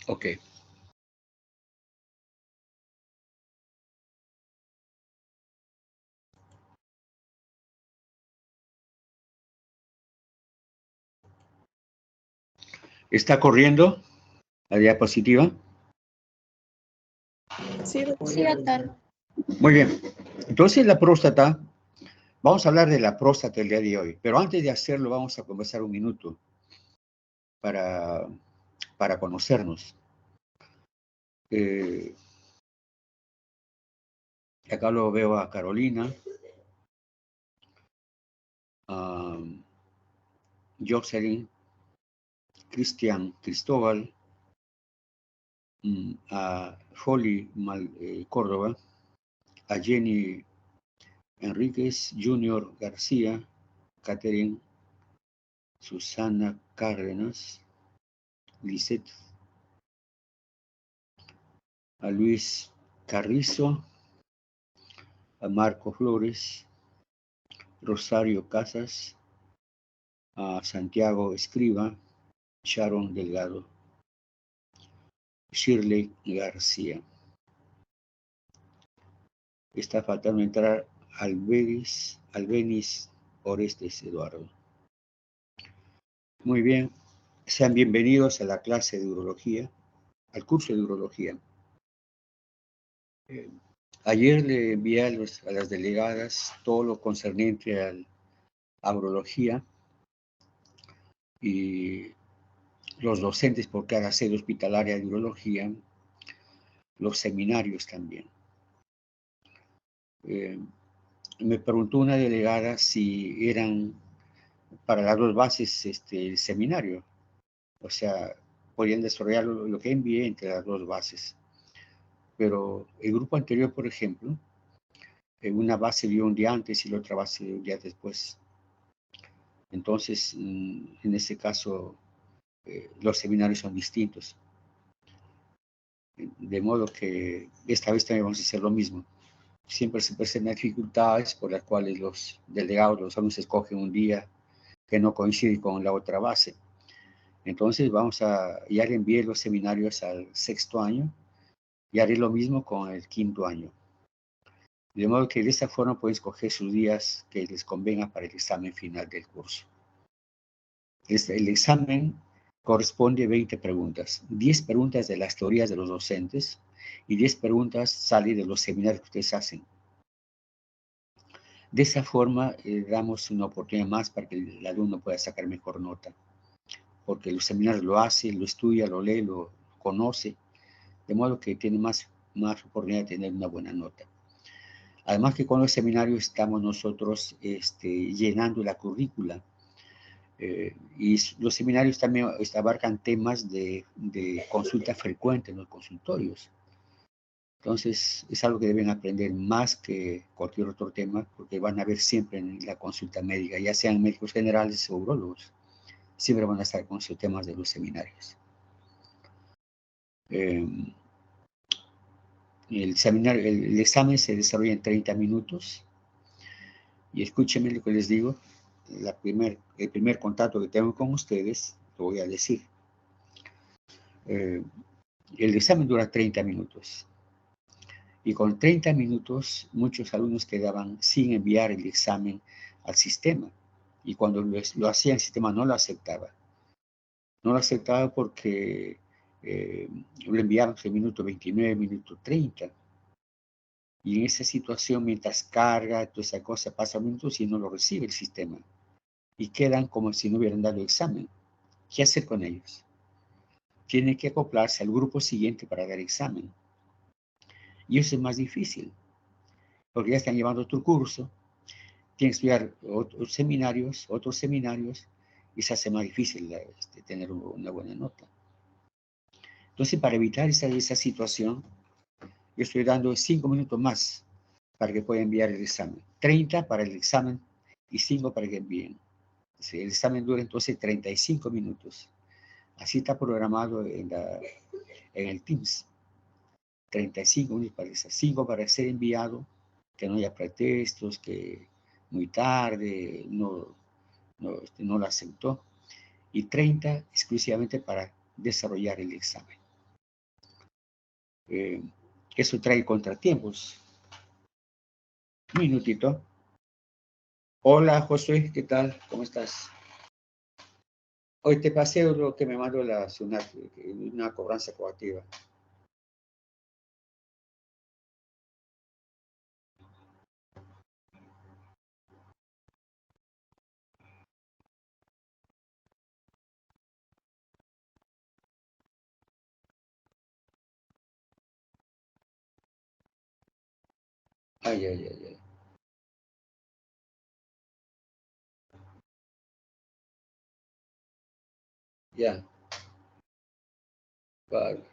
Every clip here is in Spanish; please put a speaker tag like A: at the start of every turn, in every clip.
A: Ok. ¿Está corriendo la diapositiva?
B: Sí,
C: Sí, doctor.
A: Muy bien. Entonces, la próstata, vamos a hablar de la próstata el día de hoy, pero antes de hacerlo vamos a conversar un minuto para conocernos. Acá lo veo a Carolina, a Jocelyn, Cristian, Cristóbal, a Folly Córdoba, a Jenny Enríquez, Junior García, Catherine, Susana Cárdenas, Lisette, a Luis Carrizo, a Marco Flores, Rosario Casas, a Santiago Escriba, Sharon Delgado, Shirley García. Está faltando entrar Albeniz Orestes Eduardo. Muy bien, sean bienvenidos a la clase de urología, al curso de urología. Ayer le envié a las delegadas todo lo concerniente a urología y los docentes por cada sede hospitalaria de urología, los seminarios también. Me preguntó una delegada si eran para las dos bases el seminario, o sea, podían desarrollar lo que envié entre las dos bases. Pero el grupo anterior, por ejemplo, una base dio un día antes y la otra base dio un día después. Entonces, en este caso, los seminarios son distintos. De modo que esta vez también vamos a hacer lo mismo. Siempre se presentan dificultades por las cuales los delegados, los alumnos escogen un día que no coincide con la otra base. Entonces ya le envié los seminarios al sexto año y haré lo mismo con el quinto año. De modo que de esta forma pueden escoger sus días que les convenga para el examen final del curso. El examen corresponde a 20 preguntas. 10 preguntas de las teorías de los docentes y 10 preguntas salen de los seminarios que ustedes hacen. De esa forma damos una oportunidad más para que el alumno pueda sacar mejor nota. Porque los seminarios lo hace, lo estudia, lo lee, lo conoce, de modo que tiene más oportunidad de tener una buena nota. Además que con los seminarios estamos nosotros llenando la currícula y los seminarios también abarcan temas de consulta frecuente en los consultorios. Entonces es algo que deben aprender más que cualquier otro tema porque van a ver siempre en la consulta médica, ya sean médicos generales o urólogos, siempre van a estar con esos temas de los seminarios. El examen se desarrolla en 30 minutos y escúchenme lo que les digo, el primer contacto que tengo con ustedes, lo voy a decir. El examen dura 30 minutos y con 30 minutos muchos alumnos quedaban sin enviar el examen al sistema y cuando lo hacía el sistema no lo aceptaba. No lo aceptaba porque lo enviaban en el minuto 29, minuto 30. Y en esa situación, mientras carga, toda esa cosa, pasa minutos y no lo recibe el sistema. Y quedan como si no hubieran dado el examen. ¿Qué hacer con ellos? Tienen que acoplarse al grupo siguiente para dar examen. Y eso es más difícil, porque ya están llevando otro curso, tienen que estudiar otros seminarios, y se hace más difícil tener una buena nota. Entonces, para evitar esa situación, yo estoy dando 5 minutos más para que puedan enviar el examen. 30 para el examen y 5 para que envíen. El examen dura entonces 35 minutos. Así está programado en el Teams. 35 minutos para eso. 5 para ser enviado, que no haya pretextos, que muy tarde, no lo aceptó. Y 30 exclusivamente para desarrollar el examen. Eso trae contratiempos. Un minutito. Hola, Josué, ¿qué tal? ¿Cómo estás? Hoy te pasé lo que me mandó la SUNAT, una cobranza coactiva. Ay, ay, ay, ay. Ya. Vale.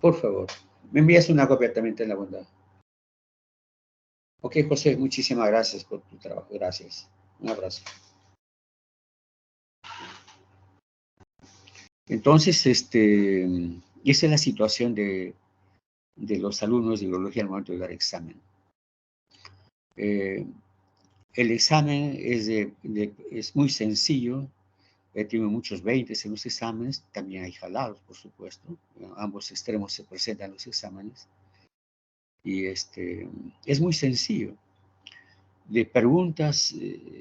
A: Por favor, me envías una copia también en la bondad. Ok, José, muchísimas gracias por tu trabajo. Gracias. Un abrazo. Entonces, esa es la situación de los alumnos de biología al momento de dar examen. El examen es muy sencillo. He tenido muchos 20 en los exámenes. También hay jalados, por supuesto. Ambos extremos se presentan los exámenes. Y es muy sencillo. De preguntas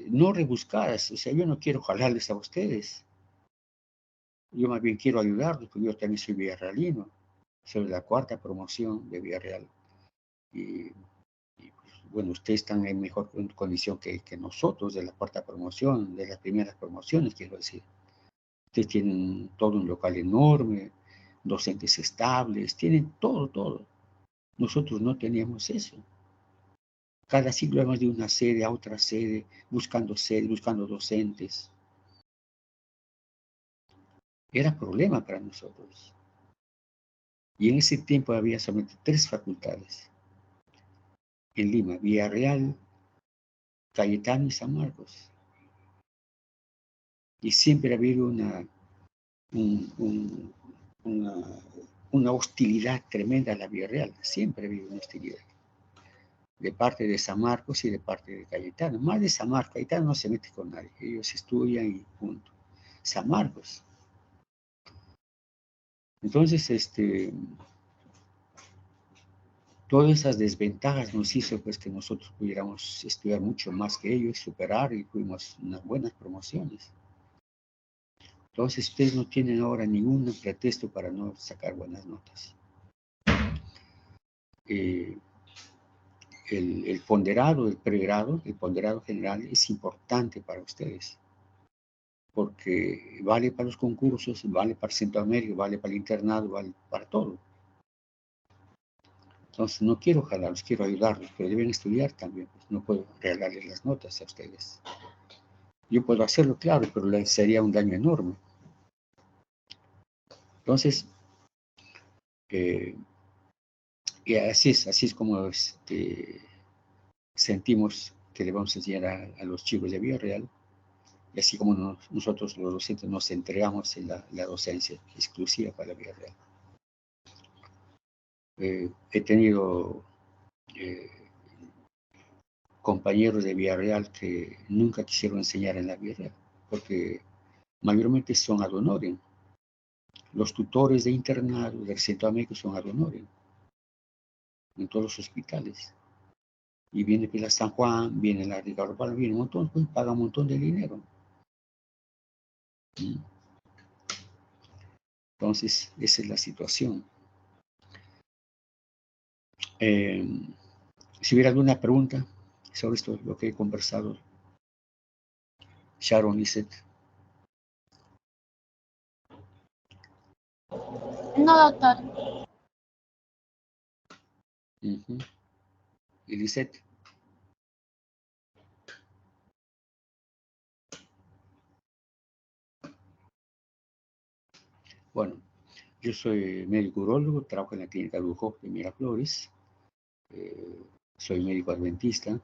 A: no rebuscadas. O sea, yo no quiero jalarles a ustedes. Yo más bien quiero ayudarlos, porque yo también soy villarrealino. Soy la 4ª promoción de Villarreal. Y pues, bueno, ustedes están en mejor condición que nosotros de la 4ª promoción, de las primeras promociones, quiero decir. Ustedes tienen todo un local enorme, docentes estables, tienen todo, todo. Nosotros no teníamos eso. Cada ciclo íbamos de una sede a otra sede, buscando docentes. Era problema para nosotros. Y en ese tiempo había solamente 3 facultades. En Lima, Villarreal, Cayetano y San Marcos. Y siempre ha habido una hostilidad tremenda a la Villarreal. Siempre ha habido una hostilidad. De parte de San Marcos y de parte de Cayetano. Más de San Marcos, Cayetano no se mete con nadie. Ellos estudian y punto. San Marcos. Entonces, todas esas desventajas nos hizo pues que nosotros pudiéramos estudiar mucho más que ellos, superar y tuvimos unas buenas promociones. Entonces ustedes no tienen ahora ningún pretexto para no sacar buenas notas. El ponderado del pregrado, el ponderado general es importante para ustedes, porque vale para los concursos, vale para el Centroamérica, vale para el internado, vale para todo. Entonces no quiero jalarlos, quiero ayudarlos, pero deben estudiar también, pues no puedo regalarles las notas a ustedes. Yo puedo hacerlo, claro, pero les sería un daño enorme. Entonces, y así es como sentimos que le vamos a enseñar a los chicos de Villarreal, y así como nosotros los docentes nos entregamos en la docencia exclusiva para Villarreal. He tenido compañeros de Villarreal que nunca quisieron enseñar en la Villarreal, porque mayormente son ad honorem. Los tutores de internado del Centroamérica son ad honorem en todos los hospitales. Y viene Pilar San Juan, viene la Ricardo Palma, viene un montón, pues, paga un montón de dinero. Entonces, esa es la situación. Si hubiera alguna pregunta sobre esto, lo que he conversado, Sharon, Lisette.
B: No, doctor.
A: Y Lisette. Bueno, yo soy médico urólogo, trabajo en la clínica Lujó de Miraflores. Soy médico adventista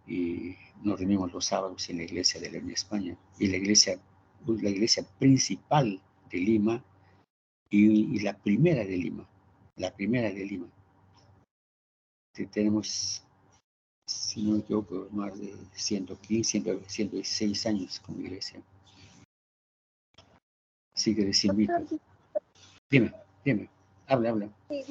A: y nos reunimos los sábados en la iglesia de León, España, y la iglesia principal de Lima y la primera de Lima. Tenemos si no me equivoco, más de 115, 116 años con la iglesia. Así que les invito. Dime, habla.
B: Sí,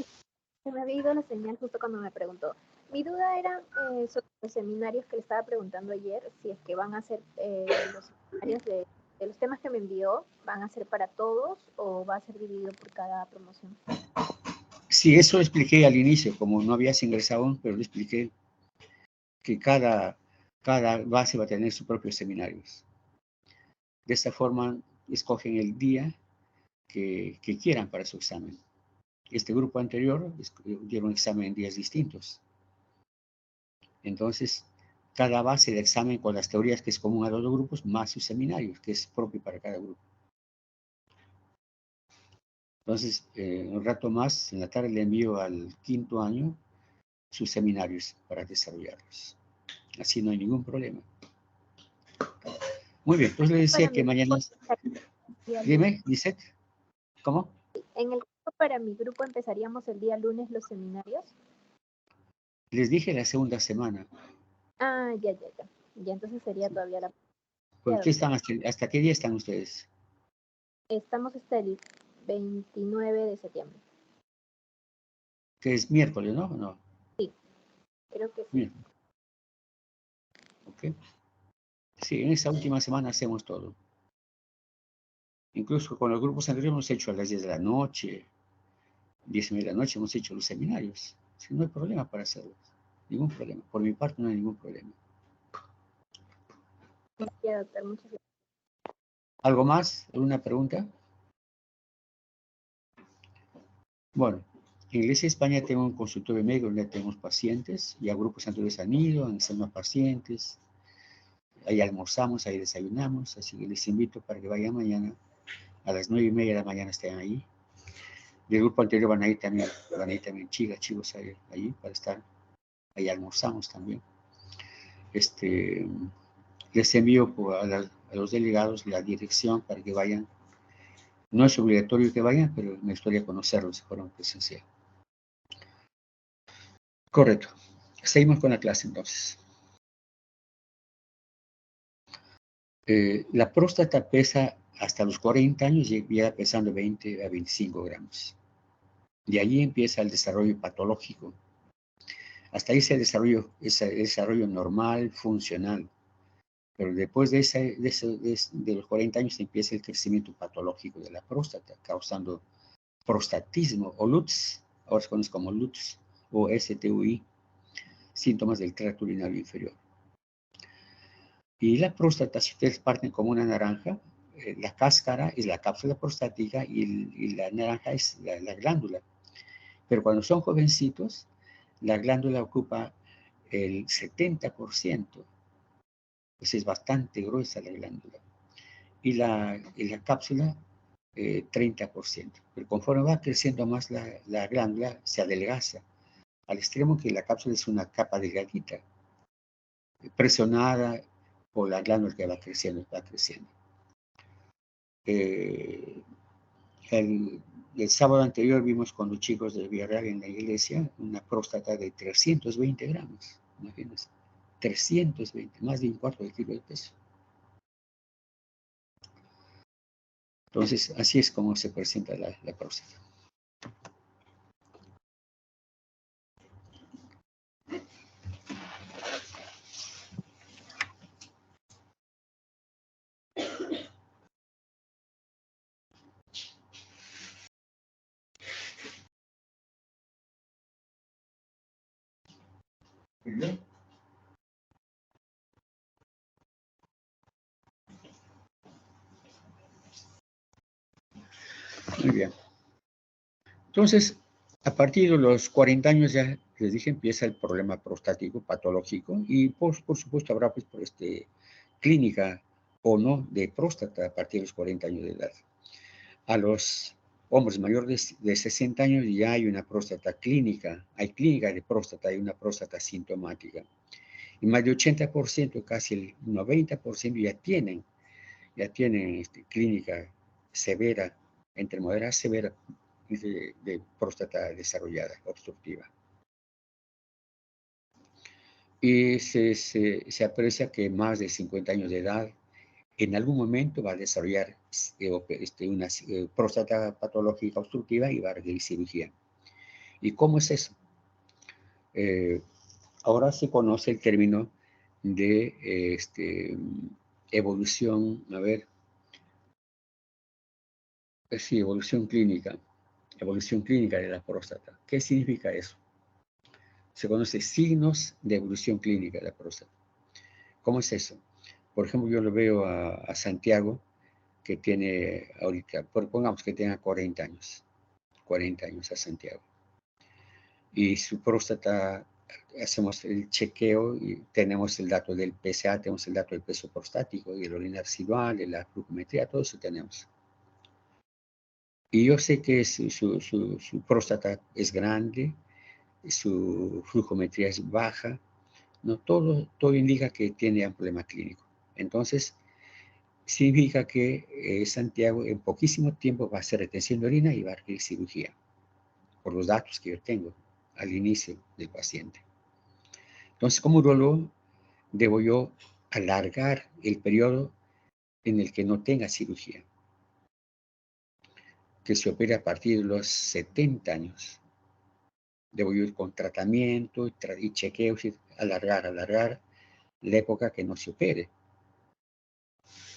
B: se me había ido la señal justo cuando me preguntó. Mi duda era sobre los seminarios que le estaba preguntando ayer, si es que van a ser los seminarios de los temas que me envió, ¿van a ser para todos o va a ser dividido por cada promoción?
A: Sí, eso lo expliqué al inicio, como no habías ingresado aún, pero lo expliqué que cada base va a tener sus propios seminarios. De esta forma, escogen el día que quieran para su examen. Este grupo anterior dieron examen en días distintos. Entonces, cada base de examen con las teorías que es común a los dos grupos, más sus seminarios, que es propio para cada grupo. Entonces, un rato más, en la tarde le envío al 5º año sus seminarios para desarrollarlos. Así no hay ningún problema. Muy bien, entonces le decía que mañana... Dime, Lisette, ¿cómo?
B: En el caso para mi grupo empezaríamos el día lunes los seminarios.
A: Les dije la segunda semana.
B: Ah, ya. Ya entonces sería todavía la...
A: ¿Por qué están hasta qué día están ustedes?
B: Estamos hasta el 29 de septiembre.
A: Que es miércoles, ¿no? No.
B: Sí, creo que sí.
A: Bien. Ok. Sí, en esa última semana hacemos todo. Incluso con los grupos anteriores hemos hecho a las 10 de la noche, 10:30 de la noche hemos hecho los seminarios. Sí, no hay problema para hacerlos. Ningún problema. Por mi parte no hay ningún problema.
B: Gracias, doctor. Muchas gracias.
A: ¿Algo más? ¿Alguna pregunta? Bueno, en Iglesia de España tengo un consultorio médico donde tenemos pacientes, ya grupos anteriores han ido, han sido más pacientes, ahí almorzamos, ahí desayunamos, así que les invito para que vayan mañana, a las 9:30 de la mañana estén ahí. Del grupo anterior van a ir también chicos ahí para estar, ahí almorzamos también. Les envío a los delegados la dirección para que vayan. No es obligatorio que vayan, pero me gustaría conocerlos de forma presencial. Correcto. Seguimos con la clase entonces. La próstata pesa hasta los 40 años y llega pesando 20 a 25 gramos. De ahí empieza el desarrollo patológico. Hasta ahí es el desarrollo normal, funcional. Pero después de los 40 años empieza el crecimiento patológico de la próstata, causando prostatismo o LUTS, ahora se conoce como LUTS o STUI, síntomas del tracto urinario inferior. Y la próstata, si ustedes parten como una naranja, la cáscara es la cápsula prostática y la naranja es la glándula. Pero cuando son jovencitos, la glándula ocupa el 70%, pues es bastante gruesa la glándula. Y la cápsula, 30%. Pero conforme va creciendo más la glándula, se adelgaza, al extremo que la cápsula es una capa delgadita, presionada por la glándula que va creciendo. El sábado anterior vimos con los chicos de Villarreal en la iglesia una próstata de 320 gramos, imagínense, 320, más de un cuarto de kilo de peso. Entonces, así es como se presenta la próstata. Muy bien. Entonces, a partir de los 40 años ya, les dije, empieza el problema prostático patológico y por supuesto habrá pues, clínica o no de próstata a partir de los 40 años de edad. A los hombres mayores de 60 años ya hay una próstata clínica, hay clínica de próstata, hay una próstata sintomática. Y más de 80%, casi el 90% ya tienen clínica severa, entre moderada severa, de próstata desarrollada, obstructiva. Y se aprecia que más de 50 años de edad, en algún momento va a desarrollar una próstata patológica obstructiva y va a requerir cirugía. ¿Y cómo es eso? Ahora se conoce el término de evolución, a ver, sí, evolución clínica de la próstata. ¿Qué significa eso? Se conoce signos de evolución clínica de la próstata. ¿Cómo es eso? Por ejemplo, yo lo veo a Santiago, que tiene ahorita, pongamos que tenga 40 años a Santiago. Y su próstata, hacemos el chequeo y tenemos el dato del PSA, tenemos el dato del peso prostático, y el orina residual, de la glucometría, todo eso tenemos. Y yo sé que su próstata es grande, su flujometría es baja, no, todo indica que tiene un problema clínico. Entonces, significa que Santiago en poquísimo tiempo va a hacer retención de orina y va a requerir cirugía, por los datos que yo tengo al inicio del paciente. Entonces, como urólogo, debo yo alargar el periodo en el que no tenga cirugía, que se opere a partir de los 70 años. Debo yo ir con tratamiento y chequeos, y alargar la época que no se opere,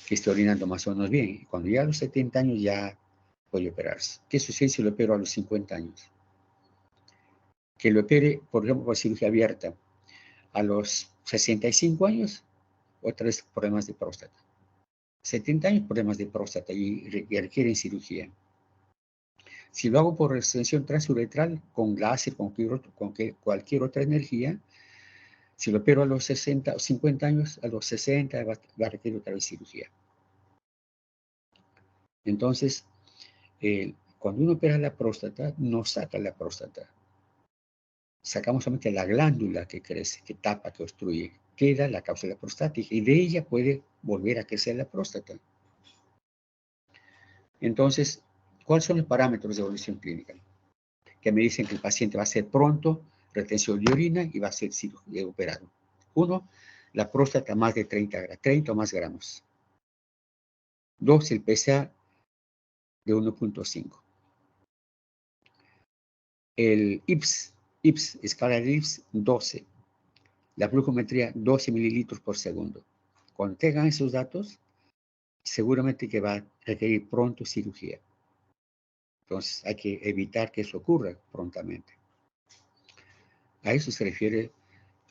A: que esté orinando más o menos bien. Y cuando ya a los 70 años ya puede operarse. ¿Qué sucede si lo opero a los 50 años? Que lo opere, por ejemplo, por cirugía abierta. A los 65 años, otra vez problemas de próstata. 70 años, problemas de próstata y requieren cirugía. Si lo hago por extensión transuretral, con láser, con cualquier otra energía, si lo opero a los 60 o 50 años, a los 60 va a requerir otra vez cirugía. Entonces, cuando uno opera la próstata, no saca la próstata. Sacamos solamente la glándula que crece, que tapa, que obstruye. Queda la cápsula prostática y de ella puede volver a crecer la próstata. Entonces, ¿cuáles son los parámetros de evolución clínica? Que me dicen que el paciente va a ser pronto retención de orina y va a ser operado. Uno, la próstata más de 30 o más gramos. Dos, el PSA de 1.5. El IPS, escala de IPS, 12. La glucometría, 12 mililitros por segundo. Cuando tengan esos datos, seguramente que va a requerir pronto cirugía. Entonces, hay que evitar que eso ocurra prontamente. A eso se refiere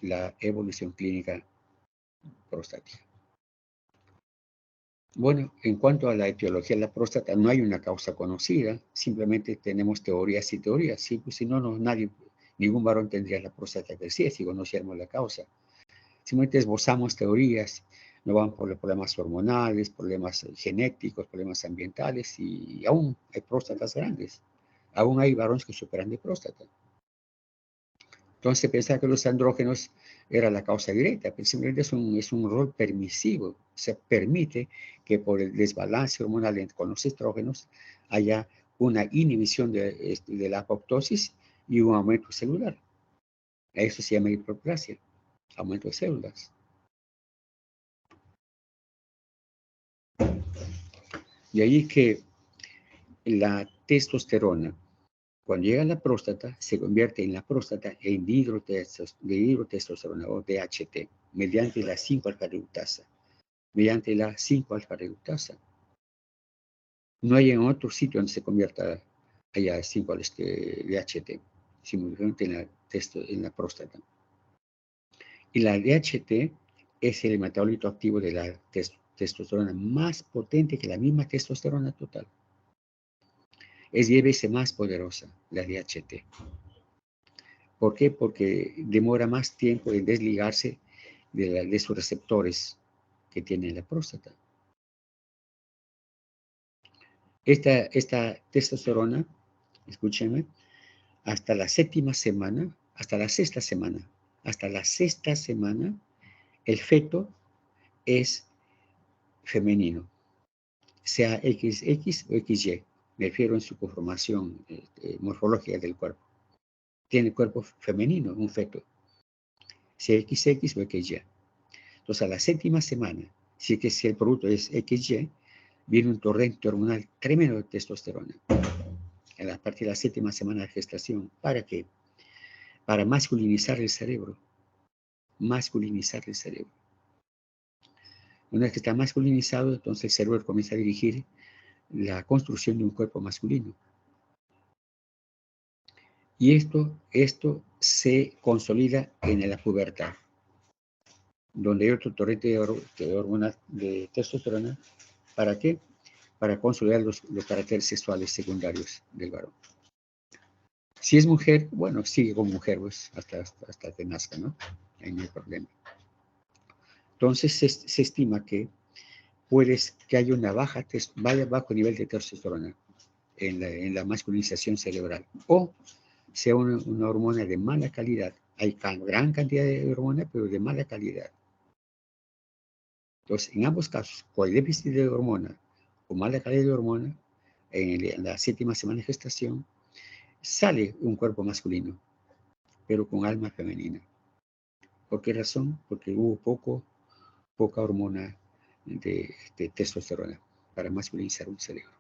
A: la evolución clínica prostática. Bueno, en cuanto a la etiología de la próstata, no hay una causa conocida, simplemente tenemos teorías y teorías. Sí, pues si no, ningún varón tendría la próstata crecida si conociéramos la causa. Simplemente esbozamos teorías, no van por los problemas hormonales, problemas genéticos, problemas ambientales, y aún hay próstatas grandes. Aún hay varones que se operan de próstata. Entonces, pensar que los andrógenos era la causa directa, pero simplemente es un rol permisivo. Se permite que por el desbalance hormonal con los estrógenos haya una inhibición de la apoptosis y un aumento celular. Eso se llama hiperplasia, aumento de células. Y ahí que la testosterona, cuando llega a la próstata, se convierte en la próstata en dihidrotestosterona o DHT, mediante la 5-alfa-reductasa. No hay en otro sitio donde se convierta haya 5-DHT, simplemente en la próstata. Y la DHT es el metabolito activo de la testosterona más potente que la misma testosterona total. Es 10 veces más poderosa la DHT. ¿Por qué? Porque demora más tiempo en desligarse de sus receptores que tiene la próstata. Esta testosterona, escúchenme, hasta la sexta semana, el feto es femenino, sea XX o XY, me refiero en su conformación morfológica del cuerpo. Tiene cuerpo femenino, un feto. sea XX o XY. Entonces, a la 7ª semana, si el producto es XY, viene un torrente hormonal tremendo de testosterona. A partir de la 7ª semana de gestación. ¿Para qué? Para masculinizar el cerebro. Masculinizar el cerebro. Una vez que está masculinizado, entonces el cerebro comienza a dirigir la construcción de un cuerpo masculino. Y esto se consolida en la pubertad, donde hay otro torrente de hormonas de testosterona. ¿Para qué? Para consolidar los caracteres sexuales secundarios del varón. Si es mujer, bueno, sigue como mujer, pues, hasta que nazca, ¿no? Ahí no hay problema. Entonces, se estima que haya un bajo nivel de testosterona en la masculinización cerebral, o sea una hormona de mala calidad. Hay gran cantidad de hormona, pero de mala calidad. Entonces, en ambos casos, con el déficit de hormona o mala calidad de hormona, en la 7ª semana de gestación, sale un cuerpo masculino, pero con alma femenina. ¿Por qué razón? Porque hubo poca hormona de testosterona para masculinizar un cerebro.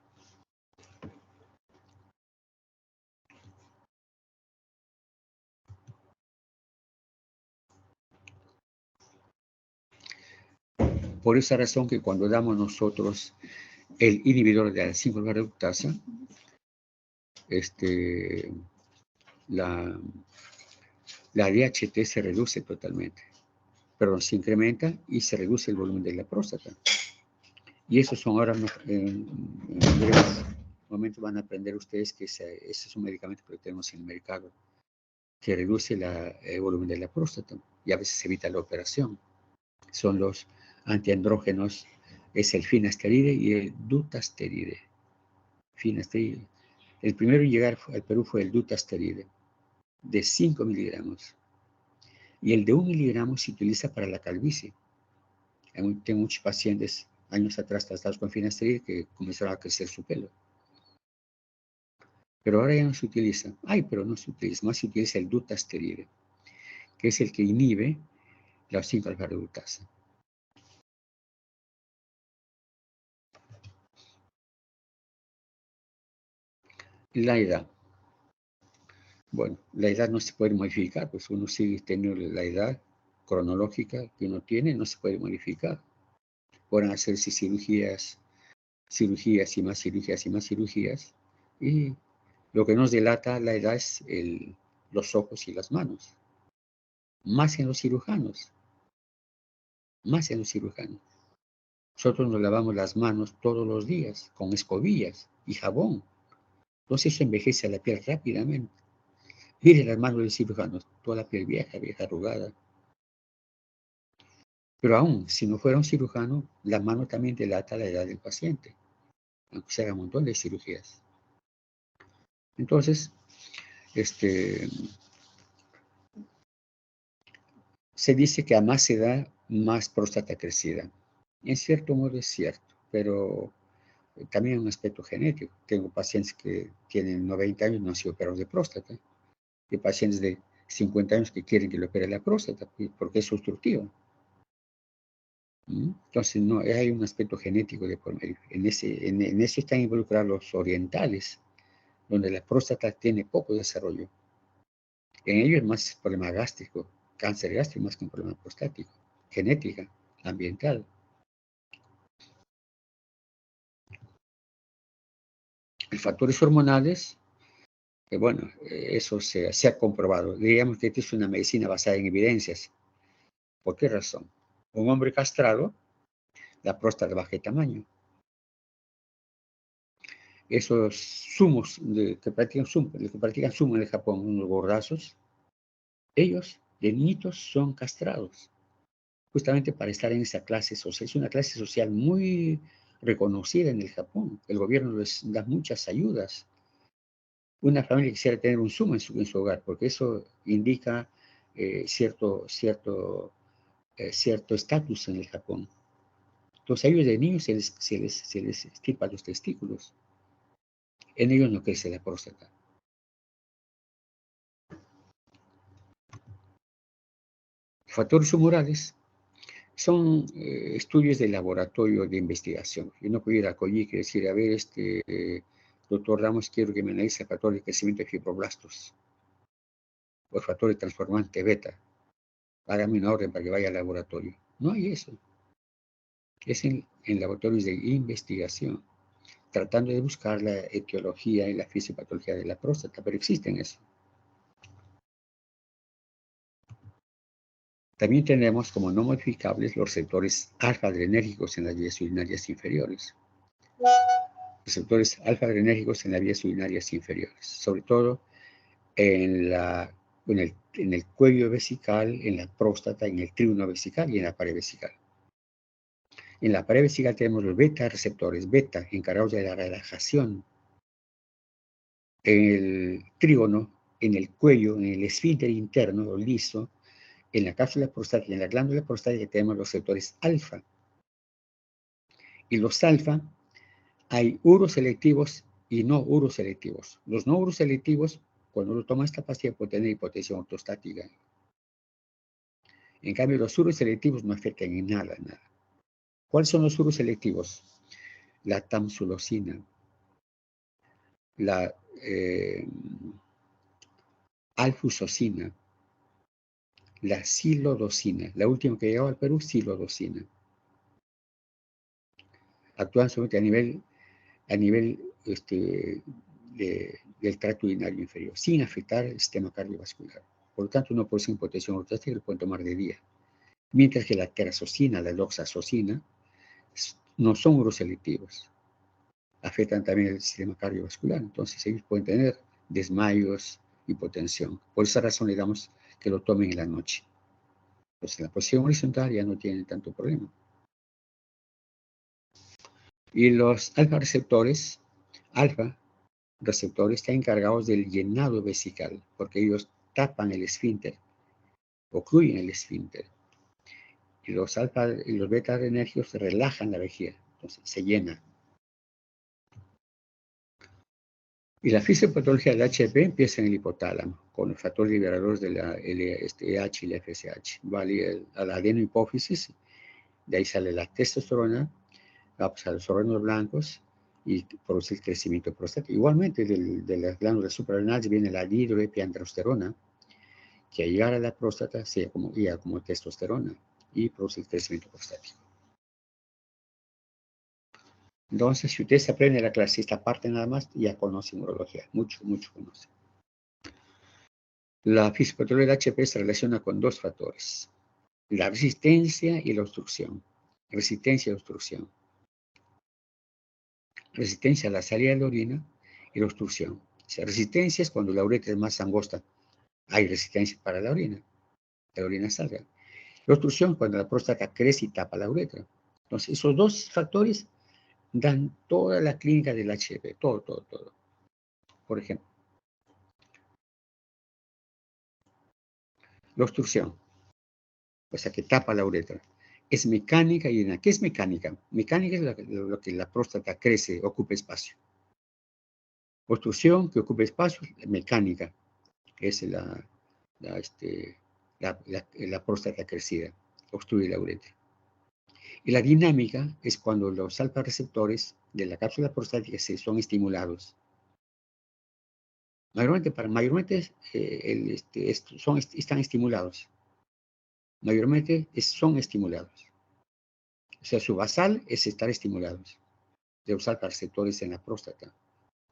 A: Por esa razón que cuando damos nosotros el inhibidor de la 5-alfa-reductasa, la DHT se reduce totalmente, pero se incrementa y se reduce el volumen de la próstata. Y eso son ahora, en breves momentos van a aprender ustedes que ese es un medicamento que tenemos en el mercado, que reduce el volumen de la próstata y a veces evita la operación. Son los antiandrógenos, es el finasteride y el dutasteride. Finasteride. El primero en llegar al Perú fue el dutasteride, de 5 miligramos. Y el de 1 miligramo se utiliza para la calvicie. Tengo muchos pacientes años atrás tratados con finasteride que comenzaron a crecer su pelo. Pero ahora ya no se utiliza. Pero no se utiliza. Más se utiliza el dutasteride, que es el que inhibe la 5-alfa-reductasa. La edad. Bueno, la edad no se puede modificar, pues uno sigue teniendo la edad cronológica que uno tiene, no se puede modificar. Pueden hacerse cirugías y más cirugías y más cirugías. Y lo que nos delata la edad es los ojos y las manos. Más en los cirujanos. Más en los cirujanos. Nosotros nos lavamos las manos todos los días con escobillas y jabón. Entonces eso envejece a la piel rápidamente. Miren las manos de los cirujanos, toda la piel vieja, arrugada. Pero aún, si no fuera un cirujano, la mano también delata la edad del paciente, aunque se haga un montón de cirugías. Entonces, se dice que a más edad, más próstata crecida. En cierto modo es cierto, pero también hay un aspecto genético. Tengo pacientes que tienen 90 años y no han sido operados de próstata. Y pacientes de 50 años que quieren que le opere la próstata, porque es obstructivo. Entonces, no, hay un aspecto genético de por medio. En eso están involucrados los orientales, donde la próstata tiene poco desarrollo. En ello es más problema gástrico, cáncer gástrico más que un problema prostático, genética, ambiental. Los factores hormonales, bueno, eso se ha comprobado. Diríamos que esta es una medicina basada en evidencias. ¿Por qué razón? Un hombre castrado, la próstata baja de tamaño. Esos sumos que practican sumo en el Japón, unos gordazos, ellos de niñitos son castrados, justamente para estar en esa clase social. Es una clase social muy reconocida en el Japón. El gobierno les da muchas ayudas. Una familia quisiera tener un sumo en su hogar, porque eso indica cierto estatus en el Japón. Entonces a ellos de niños se les extirpa los testículos. En ellos no crece la próstata. Factores humorales son estudios de laboratorio de investigación. Yo no puedo ir a Coyique y decir, a ver, doctor Ramos, quiero que me analice el factor de crecimiento de fibroblastos o el factor de transformante beta. Hágame una orden para que vaya al laboratorio. No hay eso. Es en laboratorios de investigación, tratando de buscar la etiología y la fisiopatología de la próstata, pero existen eso. También tenemos como no modificables los receptores alfa-adrenérgicos en las vías urinarias inferiores. Receptores alfa-adrenérgicos en las vías urinarias inferiores, sobre todo en el cuello vesical, en la próstata, en el trígono vesical y en la pared vesical. En la pared vesical tenemos los beta receptores, beta, encargados de la relajación. En el trígono, en el cuello, en el esfínter interno o liso, en la cápsula prostática, en la glándula prostática tenemos los receptores alfa. Y los alfa, hay uroselectivos y no uroselectivos. Los no uroselectivos, cuando uno toma esta pastilla, puede tener hipotensión ortostática. En cambio, los uroselectivos no afectan en nada. ¿Cuáles son los uroselectivos? La tamsulosina, la alfusosina, la silodosina, la última que llegó al Perú, silodosina. Actúan solamente a nivel del tracto urinario inferior, sin afectar el sistema cardiovascular. Por lo tanto, uno por sin hipotensión ortostática lo puede tomar de día. Mientras que la terazosina, la doxazosina, no son uroselectivos. Afectan también el sistema cardiovascular. Entonces, ellos pueden tener desmayos, hipotensión. Por esa razón le damos que lo tomen en la noche. Entonces, en la posición horizontal ya no tienen tanto problema. Y los alfa receptores están encargados del llenado vesical, porque ellos tapan el esfínter, ocluyen el esfínter. Y los beta adrenérgicos relajan la vejiga, entonces se llena. Y la fisiopatología del HPV empieza en el hipotálamo, con los factores liberadores de la LH y la FSH. Va a la adenohipófisis, de ahí sale la testosterona, va a los órganos blancos y produce el crecimiento prostático. Igualmente, de las glándulas suprarrenales viene la dihidroepiandrosterona, que al llegar a la próstata se llega como testosterona y produce el crecimiento prostático. Entonces, si usted se aprende la clase, esta parte nada más, ya conoce urología, mucho conoce. La fisiopatología del HP se relaciona con dos factores, la resistencia y la obstrucción. Resistencia y obstrucción. Resistencia a la salida de la orina y la obstrucción. O sea, resistencia es cuando la uretra es más angosta, hay resistencia para la orina salga. La obstrucción cuando la próstata crece y tapa la uretra. Entonces, esos dos factores dan toda la clínica del HPV, todo. Por ejemplo, la obstrucción, o sea, que tapa la uretra, es mecánica y ¿qué es mecánica? Mecánica es lo que la próstata crece, ocupa espacio. Obstrucción que ocupa espacio, mecánica, que es la próstata crecida, obstruye la uretra. Y la dinámica es cuando los alfa receptores de la cápsula prostática son estimulados. Mayormente están estimulados. Mayormente son estimulados. O sea, su basal es estar estimulados. De los alfa receptores en la próstata.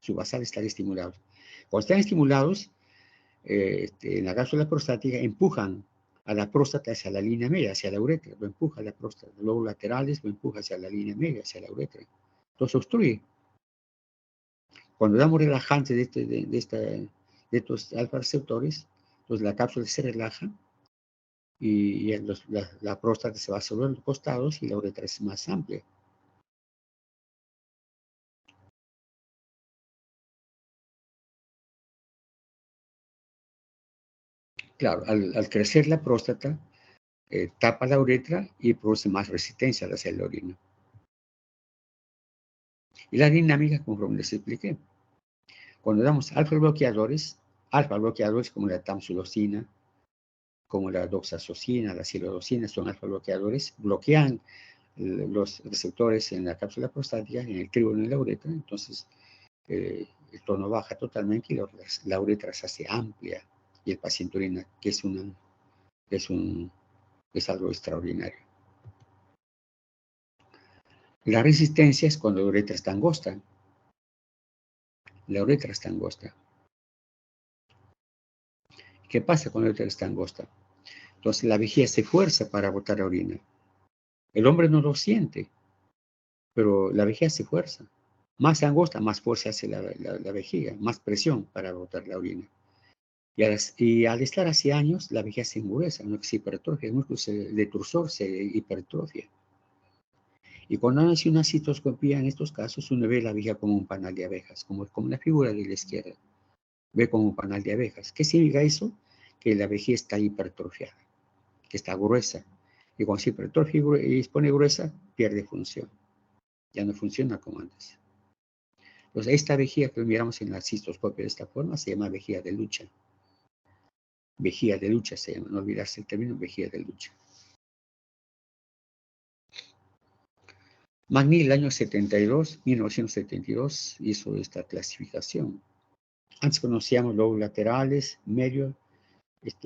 A: Su basal estar estimulados. Cuando están estimulados, en la cápsula prostática empujan a la próstata hacia la línea media, hacia la uretra, lo empuja a la próstata. Luego laterales lo empuja hacia la línea media, hacia la uretra. Entonces obstruye. Cuando damos relajantes de estos alfa receptores, entonces la cápsula se relaja y la próstata se va sobre los costados y la uretra es más amplia. Claro, al crecer la próstata, tapa la uretra y produce más resistencia a la salida de la orina. Y la dinámica, como les expliqué. Cuando damos alfa bloqueadores como la tamsulosina, como la doxazocina, la silodocina, son alfa-bloqueadores, bloquean los receptores en la cápsula prostática, en el trígono y en la uretra. Entonces, el tono baja totalmente y la uretra se hace amplia y el paciente orina, que es algo extraordinario. La resistencia es cuando la uretra está angosta. La uretra está angosta. ¿Qué pasa cuando la uretra está angosta? Entonces la vejiga se fuerza para botar la orina. El hombre no lo siente, pero la vejiga se fuerza. Más angosta, más fuerza hace la vejiga, más presión para botar la orina. Y al estar hace años, la vejiga se endurece, no se hipertrofia, el músculo detrusor se hipertrofia. Y cuando hace una citoscopía en estos casos, uno ve la vejiga como un panal de abejas, como la figura de la izquierda. Ve como un panal de abejas. ¿Qué significa eso? Que la vejiga está hipertrofiada, que está gruesa. Y cuando se hipertrofia y se pone gruesa, pierde función. Ya no funciona como antes. Entonces, esta vejiga que miramos en la cistoscopia de esta forma se llama vejiga de lucha. Vejiga de lucha se llama, no olvidarse el término vejiga de lucha. Magny, el año 1972, hizo esta clasificación. Antes conocíamos lobos laterales, medio,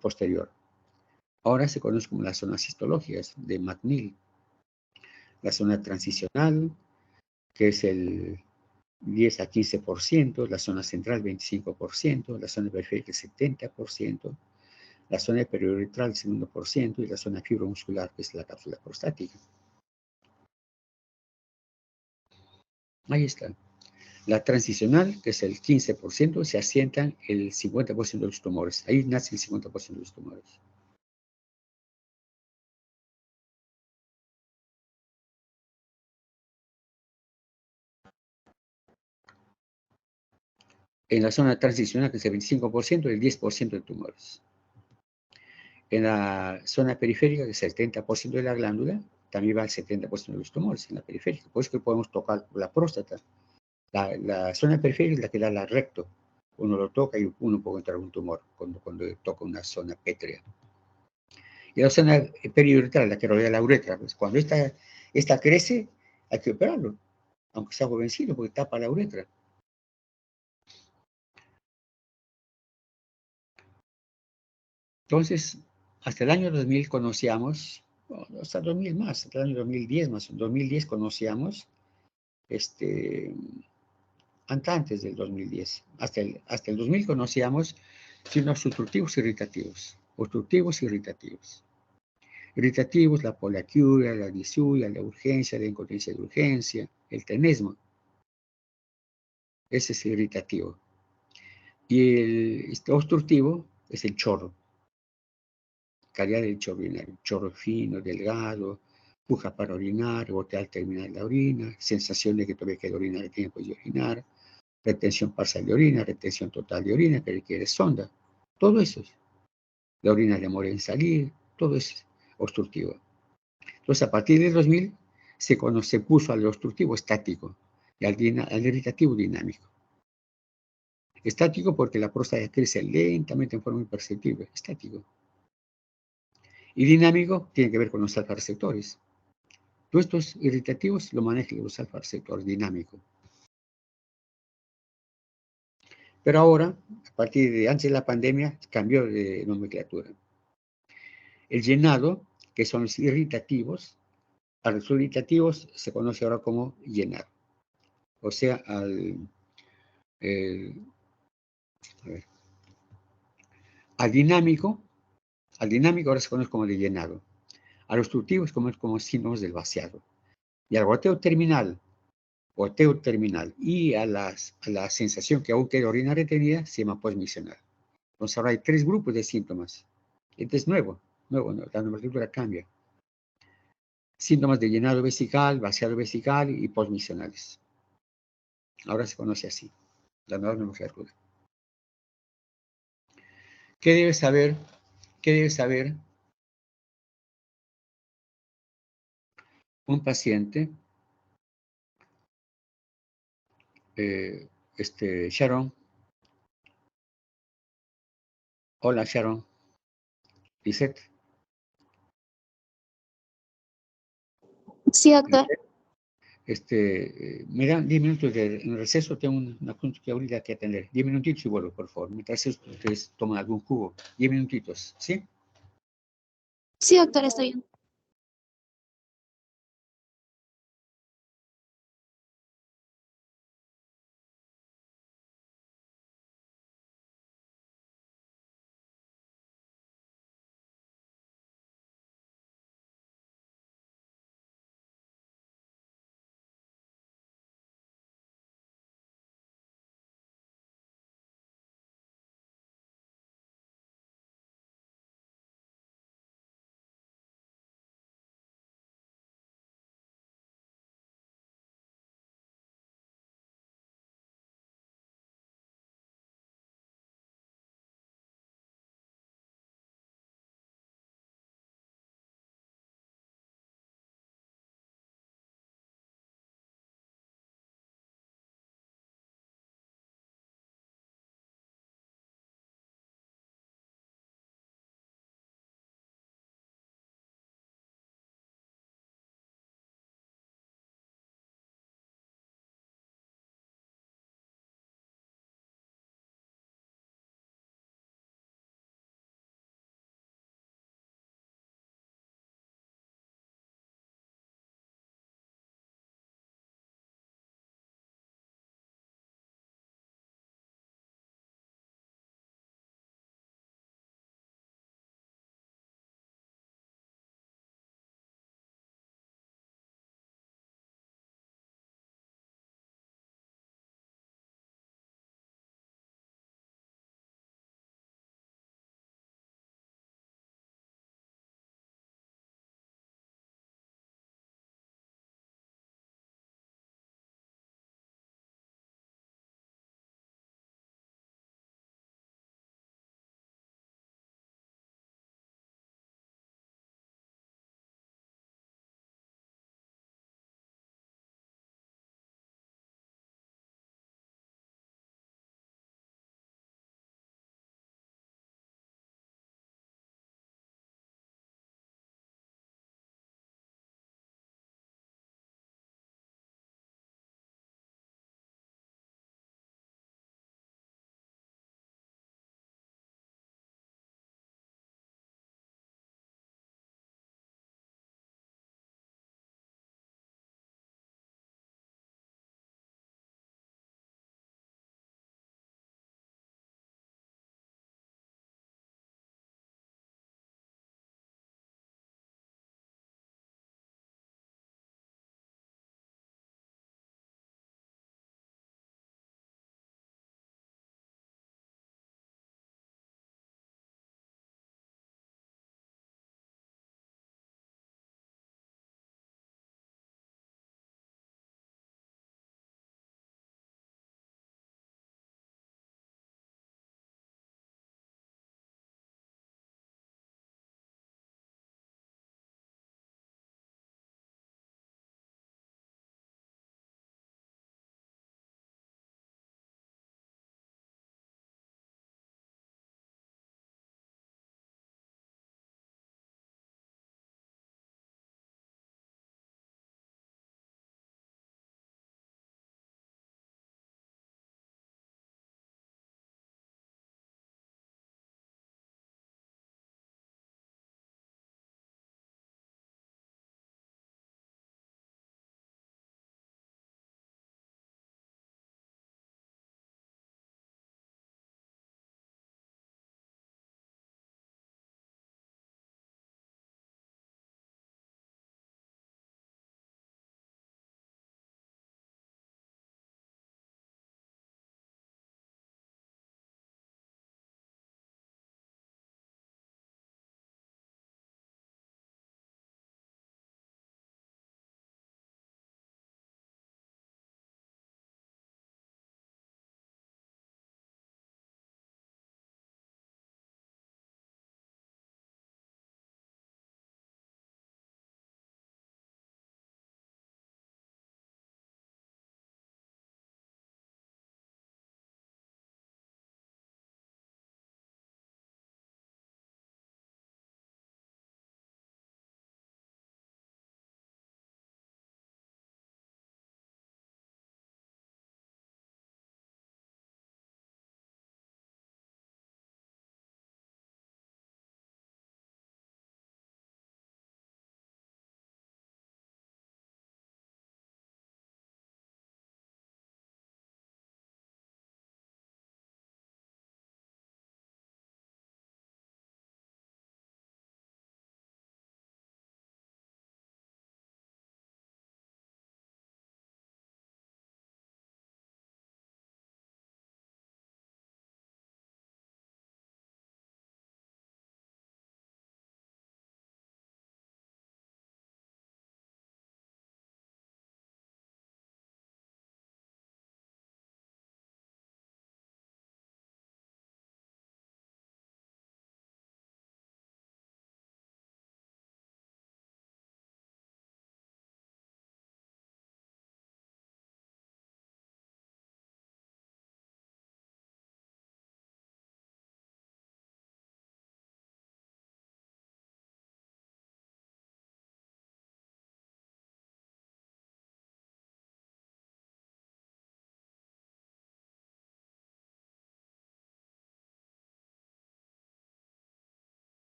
A: posterior. Ahora se conoce como las zonas histológicas de McNeil. La zona transicional, que es el 10 a 15%, la zona central 25%, la zona periférica 70%, la zona periuretral 2% y la zona fibromuscular, que es la cápsula prostática. Ahí está. La transicional, que es el 15%, se asientan el 50% de los tumores. Ahí nace el 50% de los tumores. En la zona transicional, que es el 25%, el 10% de tumores. En la zona periférica, que es el 70% de la glándula, también va el 70% de los tumores en la periférica. Por eso que podemos tocar la próstata. La zona periférica es la que da la recto. Uno lo toca y uno puede encontrar un tumor cuando toca una zona pétrea. Y la zona periuretral, la que rodea la uretra, pues cuando esta crece, hay que operarlo, aunque sea jovencito, porque tapa la uretra. Entonces, hasta el año 2000 conocíamos, hasta 2000 más, hasta el año 2010 más, en 2010 conocíamos, antes del 2010, hasta el 2000 conocíamos signos obstructivos irritativos, obstructivos irritativos. Irritativos, la poliaquiuria, la disuria, la urgencia, la incontinencia de urgencia, el tenesmo. Ese es irritativo. Y el obstructivo es el chorro. Calidad del chorro urinario. Chorro fino, delgado, puja para orinar, goteo al terminar la orina, sensación de que todavía queda orinar el tiempo de orinar, retención parcial de orina, retención total de orina que requiere sonda. Todo eso es. La orina demora en salir, todo es obstructivo. Entonces, a partir del 2000 se puso al obstructivo estático y al irritativo dinámico. Estático porque la próstata crece lentamente en forma imperceptible, estático. Y dinámico tiene que ver con los alfa-receptores. Todos estos irritativos lo manejan los alfa-receptores dinámicos. Pero ahora, a partir de antes de la pandemia, cambió de nomenclatura. El llenado, que son los irritativos, a los irritativos se conoce ahora como llenado. O sea, al dinámico ahora se conoce como de llenado. Al obstructivo se conoce como síntomas del vaciado. Y al goteo terminal y a la sensación que aún queda orina retenida se llama posmisional. Entonces ahora hay 3 grupos de síntomas. Este es nuevo, la nomenclatura cambia. Síntomas de llenado vesical, vaciado vesical y posmisionales. Ahora se conoce así, la nueva nomenclatura. ¿Qué debe saber? ¿Qué debe saber un paciente? Sharon. Hola, Sharon. Lisette.
C: Sí, doctor.
A: Me dan 10 minutos en receso, tengo un asunto que ahorita que atender. 10 minutitos y vuelvo, por favor. Mientras ustedes toman algún jugo. 10 minutitos, ¿sí?
C: Sí, doctor, está bien.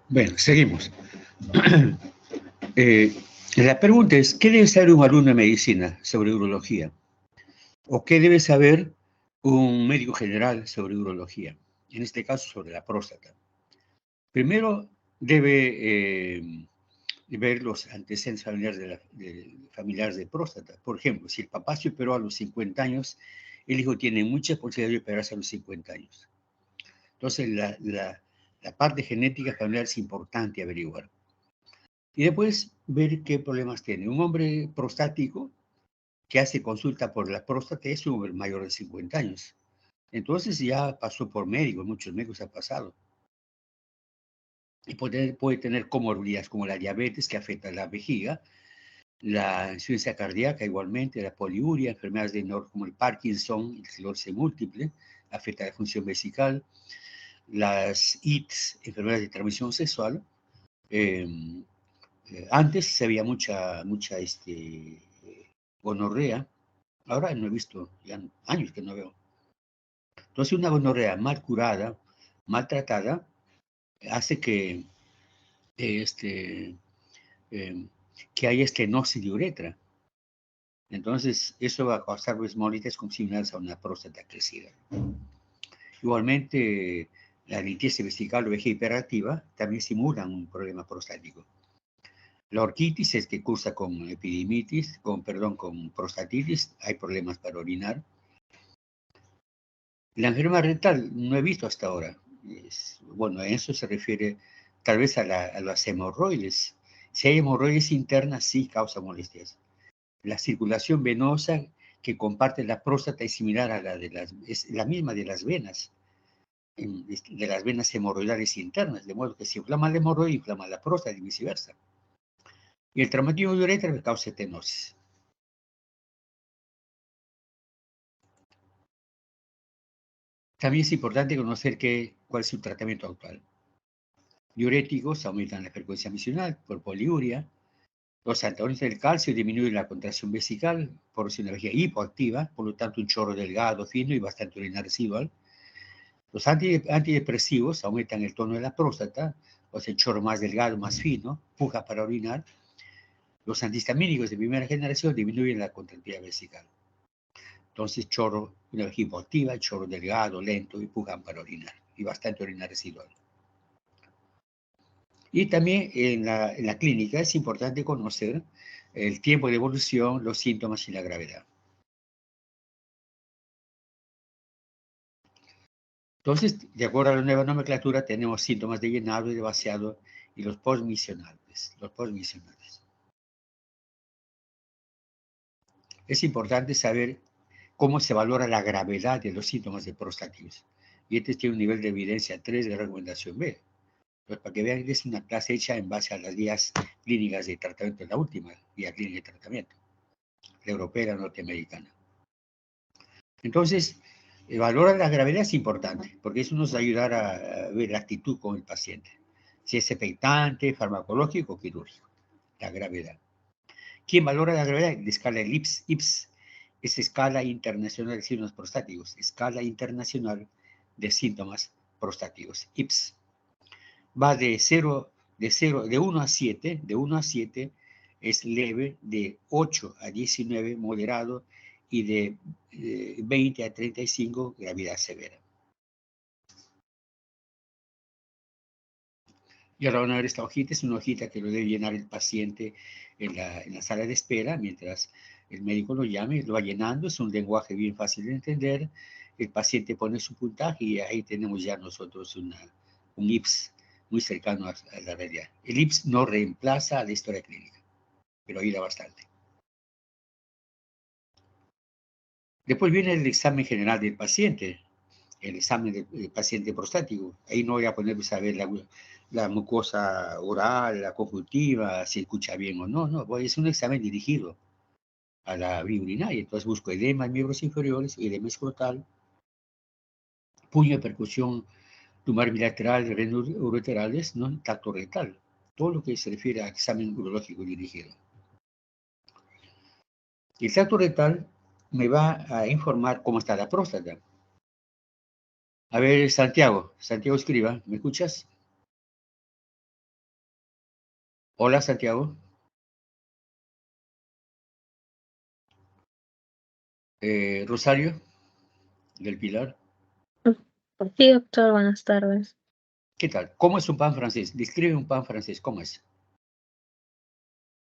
A: Bueno, seguimos. La pregunta es, ¿qué debe saber un alumno de medicina sobre urología? ¿O qué debe saber un médico general sobre urología? En este caso, sobre la próstata. Primero, debe ver los antecedentes familiares de próstata. Por ejemplo, si el papá se operó a los 50 años, el hijo tiene mucha posibilidad de operarse a los 50 años. Entonces, la parte genética familiar es importante averiguar. Y después ver qué problemas tiene. Un hombre prostático que hace consulta por la próstata es un hombre mayor de 50 años. Entonces ya pasó por médicos, muchos médicos han pasado. Y puede tener comorbilidades como la diabetes que afecta a la vejiga, la insuficiencia cardíaca igualmente, la poliuria, enfermedades de como el Parkinson, el esclerosis múltiple, afecta a la función vesical, las ITS, enfermedades de transmisión sexual. Antes se veía mucha gonorrea, ahora no he visto, ya años que no veo. Entonces una gonorrea mal curada, maltratada, hace que que haya estenosis de uretra. Entonces, eso va a causar molites similares a una próstata crecida. Igualmente, la litiasis vesical o vejiga hiperactiva también simulan un problema prostático. La orquitis es que cursa con epidimitis, con prostatitis, hay problemas para orinar. La enfermedad rectal no he visto hasta ahora. Bueno, a eso se refiere tal vez a las hemorroides. Si hay hemorroides internas, sí causa molestias. La circulación venosa que comparte la próstata es similar a es la misma de las venas hemorroidales internas, de modo que si inflama el hemorroide, inflama la próstata y viceversa. Y el traumatismo de uretra causa estenosis. También es importante conocer cuál es su tratamiento actual. Diuréticos aumentan la frecuencia misional por poliuria. Los antagonistas del calcio disminuyen la contracción vesical por una energía hipoactiva, por lo tanto un chorro delgado, fino y bastante orina residual. Los antidepresivos aumentan el tono de la próstata, o sea, el chorro más delgado, más fino, puja para orinar. Los antihistamínicos de primera generación disminuyen la contractilidad vesical. Entonces, una vejiga hipoactiva, chorro delgado, lento y pujan para orinar, y bastante orina residual. Y también en la clínica es importante conocer el tiempo de evolución, los síntomas y la gravedad. Entonces, de acuerdo a la nueva nomenclatura, tenemos síntomas de llenado y de vaciado y los postmisionales. Es importante saber cómo se valora la gravedad de los síntomas de prostatitis. Y este tiene un nivel de evidencia 3 de recomendación B. Pues para que vean, es una clase hecha en base a las guías clínicas de tratamiento, la última guía clínica de tratamiento, la europea y la norteamericana. Entonces, valorar la gravedad es importante, porque eso nos va a ayudar a ver la actitud con el paciente. Si es expectante, farmacológico o quirúrgico, la gravedad. ¿Quién valora la gravedad? La escala del IPS, es escala internacional de síntomas prostáticos, escala internacional de síntomas prostáticos, IPS. Va de 1 a 7, de 1 a 7 es leve, de 8 a 19 moderado y de 20 a 35 gravedad severa. Y ahora van a ver esta hojita, es una hojita que lo debe llenar el paciente en la sala de espera, mientras el médico lo llame, lo va llenando, es un lenguaje bien fácil de entender, el paciente pone su puntaje y ahí tenemos ya nosotros un IPS muy cercano a la realidad. El IPS no reemplaza a la historia clínica, pero ayuda bastante. Después viene el examen general del paciente, el examen del paciente prostático. Ahí no voy a poner a saber la mucosa oral, la conjuntiva, si escucha bien o no, no, es un examen dirigido a la vía urinaria. Entonces busco edema en miembros inferiores, edema escrotal, puño de percusión tumor bilateral, renos ureterales, ¿no? Tacto rectal, todo lo que se refiere a examen urológico dirigido. El tacto rectal me va a informar cómo está la próstata. A ver, Santiago escriba, ¿me escuchas? Hola, Santiago. Rosario, del Pilar.
C: Sí, doctor, buenas tardes.
A: ¿Qué tal? ¿Cómo es un pan francés? Describe un pan francés. ¿Cómo es?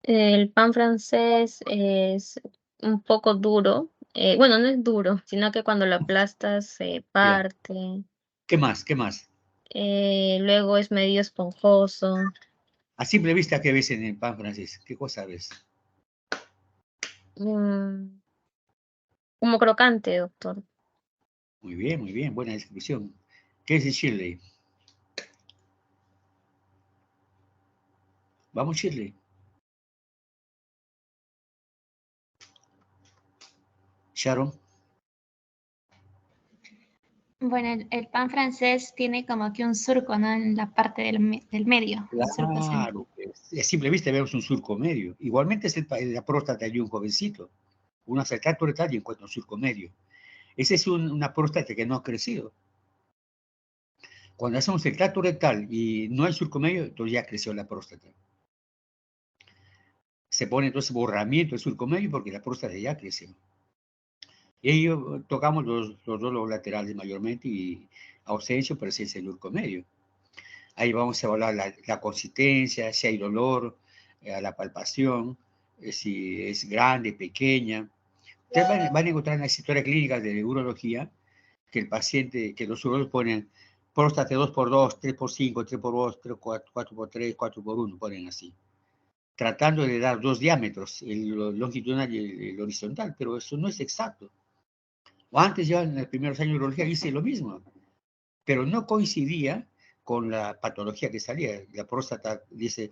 C: El pan francés es un poco duro. Bueno, no es duro, sino que cuando lo aplastas se
A: Ya.
C: parte.
A: ¿Qué más? ¿Qué más?
C: Luego es medio esponjoso.
A: A simple vista, ¿qué ves en el pan francés? ¿Qué cosa ves?
C: mm, Como crocante, doctor.
A: Muy bien, buena descripción. ¿Qué es el Shirley? Vamos, Shirley. Sharon.
D: Bueno, el pan francés tiene como que un surco, ¿no? En la parte del medio, un surco central.
A: Claro, pues, a simple vista vemos un surco medio. Igualmente es la próstata de un jovencito. Uno hace el tacto retal y encuentra un surco medio. Esa es una próstata que no ha crecido. Cuando hacemos el tacto retal y no hay surco medio, entonces ya creció la próstata. Se pone entonces borramiento del surco medio porque la próstata ya creció. Y ahí tocamos los dos laterales mayormente y ausencia o presencia del surco medio. Ahí vamos a evaluar la consistencia, si hay dolor, a la palpación, si es grande, pequeña. Ustedes van a encontrar en las historias clínicas de urología que el paciente, que los urólogos ponen próstata 2x2, 3x5, 3x2, 4x3, 4x1, ponen así, tratando de dar dos diámetros, el longitudinal y el horizontal, pero eso no es exacto. O antes ya en los primeros años de urología hice lo mismo, pero no coincidía con la patología que salía. La próstata, dice,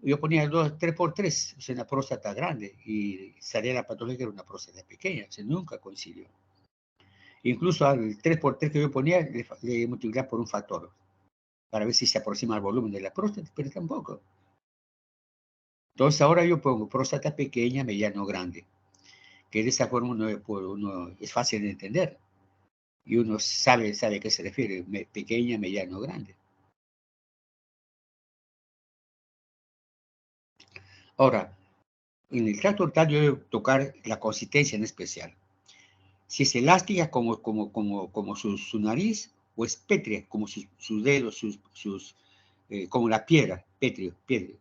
A: yo ponía 3x3, o sea, una próstata grande, y salía la patología que era una próstata pequeña, o sea, nunca coincidió. Incluso al 3x3 que yo ponía, le multiplicaba por un factor, para ver si se aproxima al volumen de la próstata, pero tampoco. Entonces ahora yo pongo próstata pequeña, mediano, grande, que de esa forma uno es fácil de entender, y uno sabe a qué se refiere, pequeña, mediano, grande. Ahora, en el tracto rectal yo debo tocar la consistencia en especial. Si es elástica como su nariz, o es pétrea como sus dedos, como la piedra, pétreo,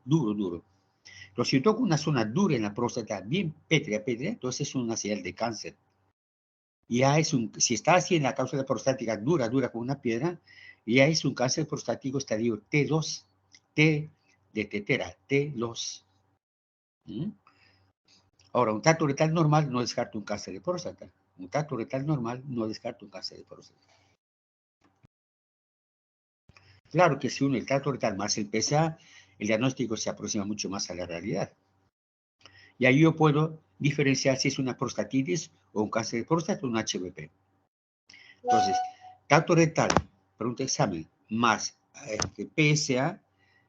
A: duro, duro. Pero si yo toco una zona dura en la próstata, bien pétrea, entonces es una señal de cáncer. Si está así en la cápsula prostática dura como una piedra, ya es un cáncer prostático estadio T2, T de tetera, T2. ¿Mm? Ahora, un tacto retal normal no descarta un cáncer de próstata. Un tacto retal normal no descarta un cáncer de próstata. Claro que si uno el tacto retal más el PSA, el diagnóstico se aproxima mucho más a la realidad. Y ahí yo puedo diferenciar si es una prostatitis o un cáncer de próstata o un HPV. Entonces, tacto retal, pregunta examen, más PSA,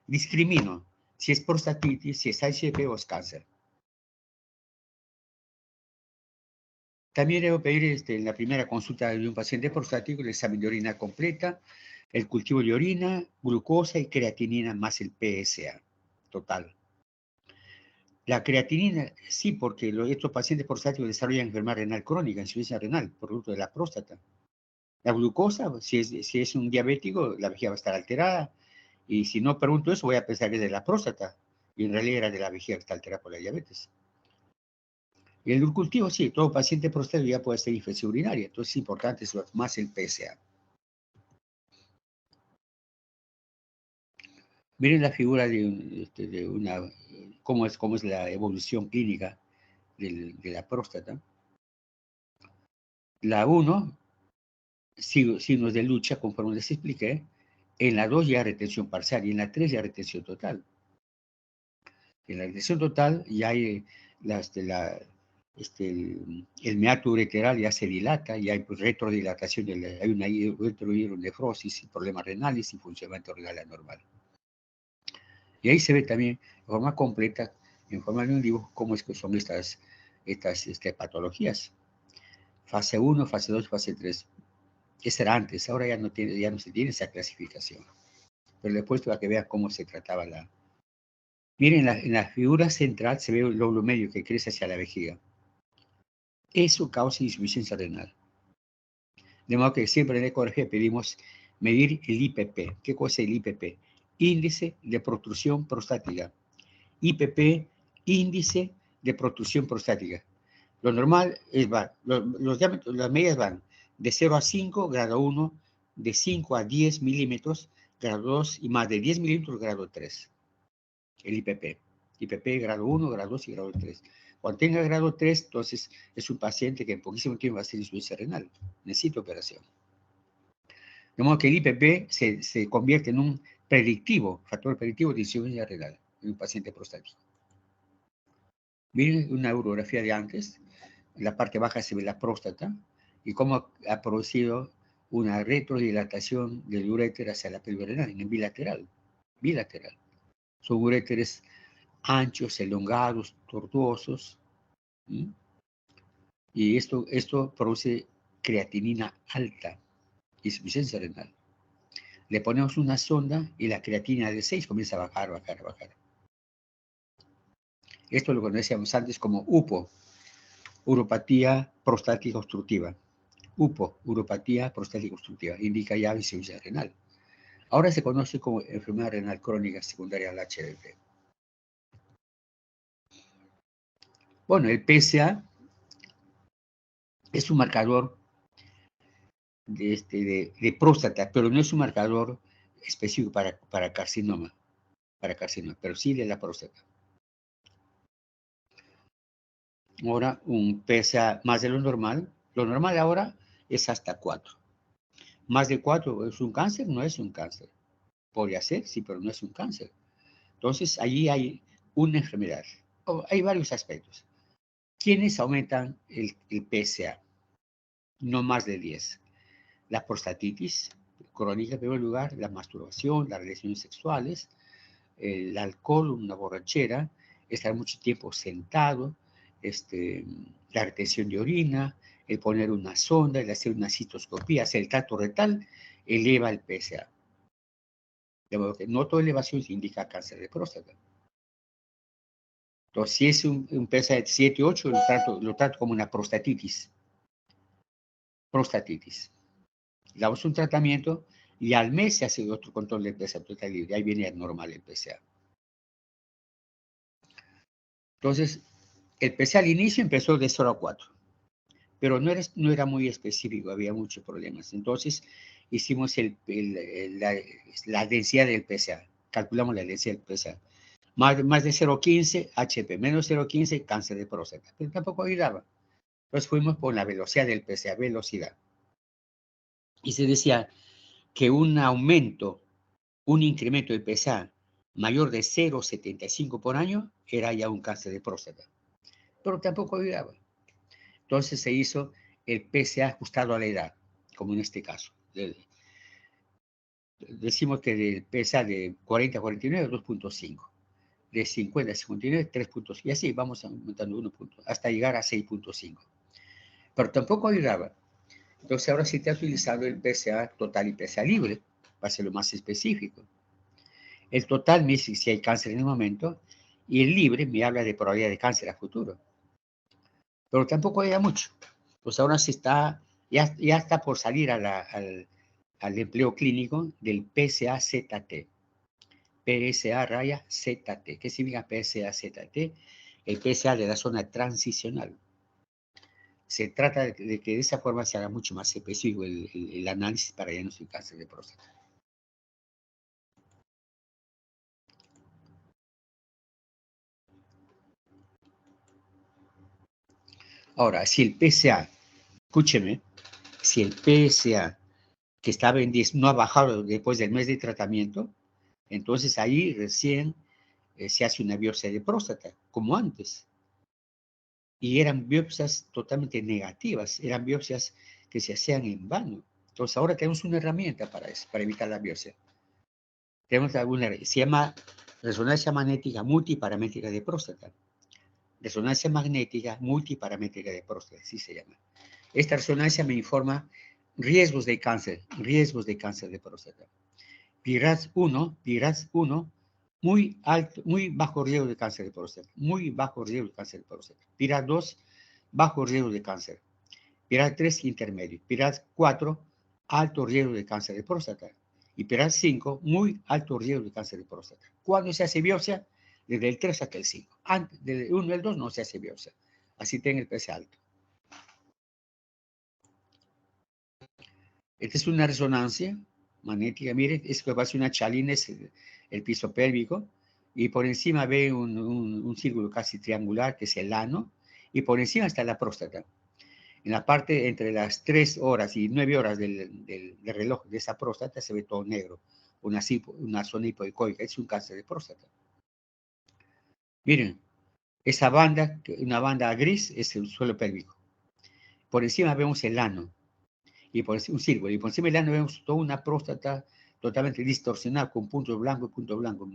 A: discrimino si es prostatitis, si es HPV o es cáncer. También debo pedir en la primera consulta de un paciente prostático el examen de orina completa, el cultivo de orina, glucosa y creatinina más el PSA total. La creatinina, sí, porque estos pacientes prostáticos desarrollan enfermedad renal crónica, insuficiencia renal, producto de la próstata. La glucosa, si es un diabético, la vejiga va a estar alterada, y si no pregunto eso, voy a pensar que es de la próstata, y en realidad era de la vejiga que está alterada por la diabetes. Y el cultivo, sí, todo paciente prostático ya puede ser infección urinaria, entonces es importante más el PSA. Miren la figura de una, cómo es la evolución clínica de la próstata. La 1, signos de lucha, conforme les expliqué. En la 2 ya retención parcial y en la 3 ya retención total. En la retención total ya hay el meato ureteral ya se dilata, ya hay retrodilatación, hay una retronefrosis, problemas renales y funcionamiento renal anormal. Y ahí se ve también de forma completa, en forma de un dibujo, cómo es que son estas patologías. Fase 1, fase 2, fase 3. Esa era antes, ahora ya no se tiene esa clasificación. Pero le he puesto a que vean cómo se trataba Miren, en la figura central se ve el lóbulo medio que crece hacia la vejiga. Eso causa insuficiencia renal. De modo que siempre en la ecografía pedimos medir el IPP. ¿Qué cosa es el IPP? Índice de protrusión prostática. IPP, índice de protrusión prostática. Lo normal es, los diámetros, las medidas van de 0 a 5, grado 1, de 5 a 10 milímetros, grado 2, y más de 10 milímetros, grado 3. El IPP. IPP grado 1, grado 2 y grado 3. Cuando tenga grado 3, entonces es un paciente que en poquísimo tiempo va a ser insuficiencia renal. Necesita operación. De modo que el IPP se convierte en un predictivo, factor predictivo de insuficiencia renal en un paciente prostático. Miren una urografía de antes. En la parte baja se ve la próstata y cómo ha producido una retrodilatación del uréter hacia la pelvis renal, en bilateral. Bilateral. Son uréteres anchos, elongados, tortuosos. ¿Sí? Y esto produce creatinina alta, insuficiencia renal. Le ponemos una sonda y la creatinina de 6 comienza a bajar, bajar, bajar. Esto lo conocíamos antes como UPO, uropatía prostática obstructiva. UPO, uropatía prostática obstructiva, indica ya insuficiencia renal. Ahora se conoce como enfermedad renal crónica secundaria al HDP. Bueno, el PSA es un marcador de próstata, pero no es un marcador específico para carcinoma, pero sí de la próstata. Ahora, un PSA más de lo normal ahora es hasta 4. Más de 4 es un cáncer, no es un cáncer. Podría ser, sí, pero no es un cáncer. Entonces, allí hay una enfermedad. Hay varios aspectos. ¿Quiénes aumentan el PSA? No más de 10. La prostatitis crónica en primer lugar, la masturbación, las relaciones sexuales, el alcohol, una borrachera, estar mucho tiempo sentado, la retención de orina, el poner una sonda, el hacer una citoscopía, hacer el tracto rectal, eleva el PSA. De modo que no toda elevación indica cáncer de próstata. Entonces, si es un PSA de 7, 8, lo trato como una prostatitis. Prostatitis. Le damos un tratamiento y al mes se hace otro control del PSA total libre. Ahí viene normal el PSA. Entonces, el PSA al inicio empezó de 0 a 4, pero no era muy específico, había muchos problemas. Entonces, hicimos la densidad del PSA, calculamos la densidad del PSA. Más de 0,15, HP, menos 0,15, cáncer de próstata, pero tampoco ayudaba. Entonces fuimos por la velocidad del PSA, velocidad. Y se decía que un incremento del PSA mayor de 0,75 por año era ya un cáncer de próstata, pero tampoco ayudaba. Entonces se hizo el PSA ajustado a la edad, como en este caso. Decimos que del PSA de 40 a 49, 2.5. De 50 a 59, 3.5. Y así vamos aumentando 1 punto, hasta llegar a 6.5. Pero tampoco ayudaba. Entonces ahora sí te ha utilizado el PSA total y PSA libre, para ser lo más específico. El total me dice si hay cáncer en el momento, y el libre me habla de probabilidad de cáncer a futuro. Pero tampoco ayuda mucho. Pues ahora sí ya está por salir al empleo clínico del PSA-ZT. PSA-ZT. ¿Qué significa PSA-ZT? El PSA de la zona transicional. Se trata de que de esa forma se haga mucho más específico el análisis para diagnosticar cáncer de próstata. Ahora, si el PSA, escúcheme, si el PSA que estaba en 10 no ha bajado después del mes de tratamiento, entonces ahí recién se hace una biopsia de próstata, como antes. Y eran biopsias totalmente negativas, eran biopsias que se hacían en vano. Entonces ahora tenemos una herramienta para eso, para evitar la biopsia. Se llama resonancia magnética multiparamétrica de próstata. Resonancia magnética multiparamétrica de próstata, así se llama. Esta resonancia me informa riesgos de cáncer de próstata. PIRAS 1 muy alto, muy bajo riesgo de cáncer de próstata, muy bajo riesgo de cáncer de próstata. PIRAL 2, bajo riesgo de cáncer. PIRAL 3, intermedio. PIRAL 4, alto riesgo de cáncer de próstata. Y PIRAL 5, muy alto riesgo de cáncer de próstata. ¿Cuándo se hace biopsia? Desde el 3 hasta el 5. Antes del 1 y el 2 no se hace biopsia. Así tenga el PSA alto. Esta es una resonancia magnética. Miren, es que pasa una chalina, es el piso pélvico. Y por encima ve un círculo casi triangular, que es el ano. Y por encima está la próstata. En la parte entre las 3 horas y 9 horas del reloj de esa próstata se ve todo negro. Una zona hipoicoica. Es un cáncer de próstata. Miren, esa banda, una banda gris, es el suelo pélvico. Por encima vemos el ano. Y por un círculo. Y por encima del ano vemos toda una próstata totalmente distorsionada con puntos blancos y puntos blancos.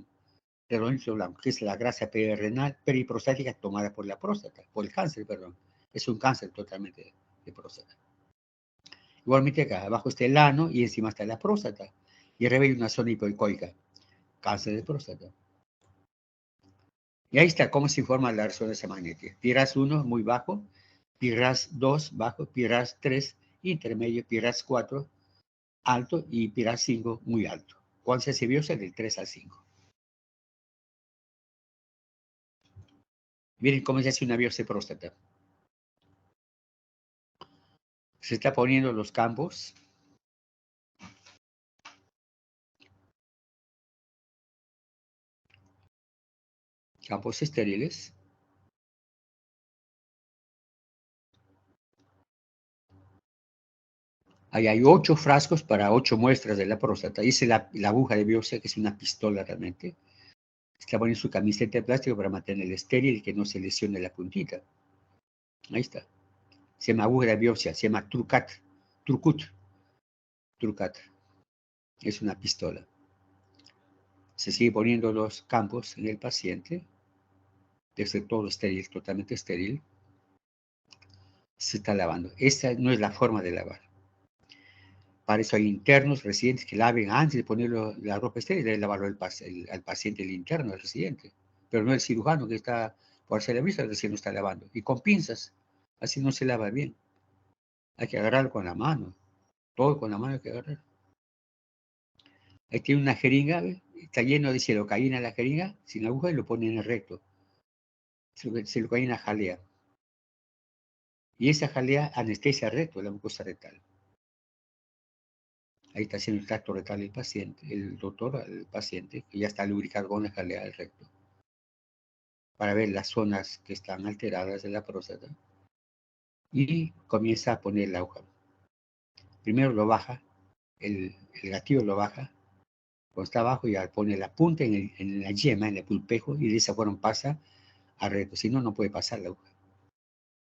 A: Redondito blanco, que es la grasa perirenal periprostática tomada por la próstata, por el cáncer, perdón. Es un cáncer totalmente de próstata. Igualmente acá, abajo está el ano y encima está la próstata. Y arriba hay una zona hipoicoica, cáncer de próstata. Y ahí está cómo se informa la resonancia magnética. PIRAS 1 muy bajo, PIRAS 2 bajo, PIRAS 3 intermedio, PIRAS 4 alto y PIRAS 5 muy alto. ¿Cuál se hace biopsia? Del 3 al 5. Miren cómo se hace una biopsia de próstata. Se está poniendo los campos. Campos estériles. Ahí hay 8 frascos para 8 muestras de la próstata. Dice la aguja de biopsia, que es una pistola realmente. Está poniendo su camiseta de plástico para mantener el estéril y que no se lesione la puntita. Ahí está. Se llama aguja de biopsia, se llama Trucat. Trucat. Es una pistola. Se sigue poniendo los campos en el paciente. Debe ser todo estéril, totalmente estéril. Se está lavando. Esta no es la forma de lavar. Para eso hay internos, residentes que laven antes de ponerlo la ropa estéril, debe lavarlo al paciente, el interno, el residente. Pero no el cirujano que está por hacer la vista, recién lo está lavando. Y con pinzas, así no se lava bien. Hay que agarrarlo con la mano. Todo con la mano hay que agarrar. Ahí tiene una jeringa, ¿ves? Está lleno de silocaína la jeringa, sin aguja, y lo pone en el recto. Silocaína jalea. Y esa jalea anestesia recto, la mucosa rectal. Ahí está haciendo el tracto rectal el paciente, el doctor, el paciente, que ya está lubricado con la jalea del recto, para ver las zonas que están alteradas de la próstata. Y comienza a poner la aguja. Primero lo baja, el gatillo lo baja. Cuando está abajo ya pone la punta en la yema, en el pulpejo, y de esa forma pasa al recto. Si no, no puede pasar la aguja.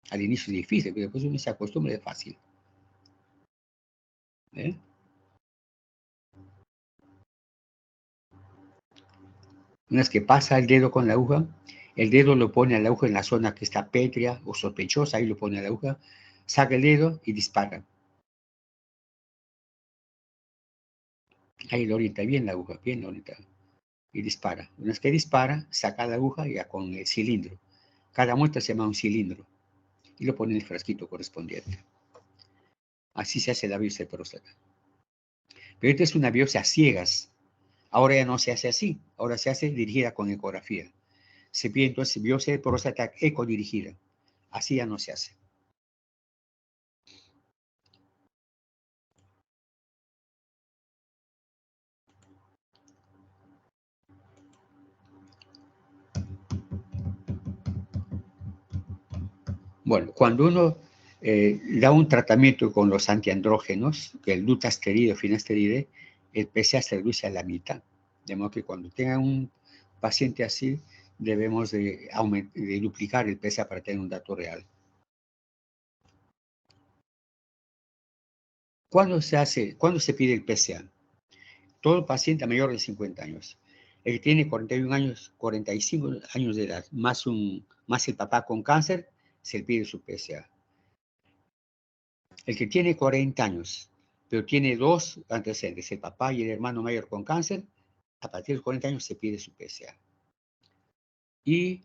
A: Al inicio es difícil, pero después uno se acostumbra, es fácil. ¿Eh? Una vez que pasa el dedo con la aguja, el dedo lo pone a la aguja en la zona que está pétrea o sospechosa, ahí lo pone a la aguja, saca el dedo y dispara. Ahí lo orienta bien la aguja, bien lo orienta. Y dispara. Una vez que dispara, saca la aguja ya con el cilindro. Cada muestra se llama un cilindro. Y lo pone en el frasquito correspondiente. Así se hace la biopsia de próstata. Pero esta es una biopsia a ciegas. Ahora ya no se hace así. Ahora se hace dirigida con ecografía. Se pide entonces biopsia de próstata ecodirigida. Así ya no se hace. Bueno, cuando uno da un tratamiento con los antiandrógenos, que el dutasteride o finasteride, el PSA se reduce a la mitad. De modo que cuando tenga un paciente así, debemos de duplicar el PSA para tener un dato real. ¿Cuándo se pide el PSA? Todo paciente mayor de 50 años. El que tiene 41 años, 45 años de edad, más el papá con cáncer, se pide su PSA. El que tiene 40 años, pero tiene 2 antecedentes, el papá y el hermano mayor con cáncer, a partir de los 40 años se pide su PSA. Y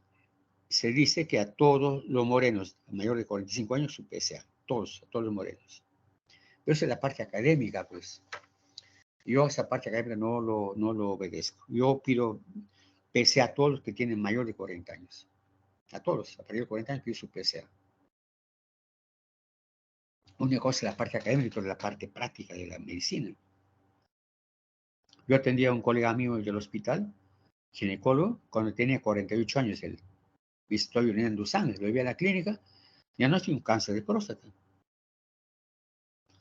A: se dice que a todos los morenos mayores de 45 años su PSA, todos los morenos. Pero esa es la parte académica, pues. Yo esa parte académica no lo obedezco. Yo pido PSA a todos los que tienen mayor de 40 años. A todos, a partir de 40 años pido su PSA. Una cosa es la parte académica y otra es la parte práctica de la medicina. Yo atendía a un colega mío del hospital, ginecólogo, cuando tenía 48 años él. Y estoy urinando sangre, lo vi a la clínica, ya no tiene un cáncer de próstata,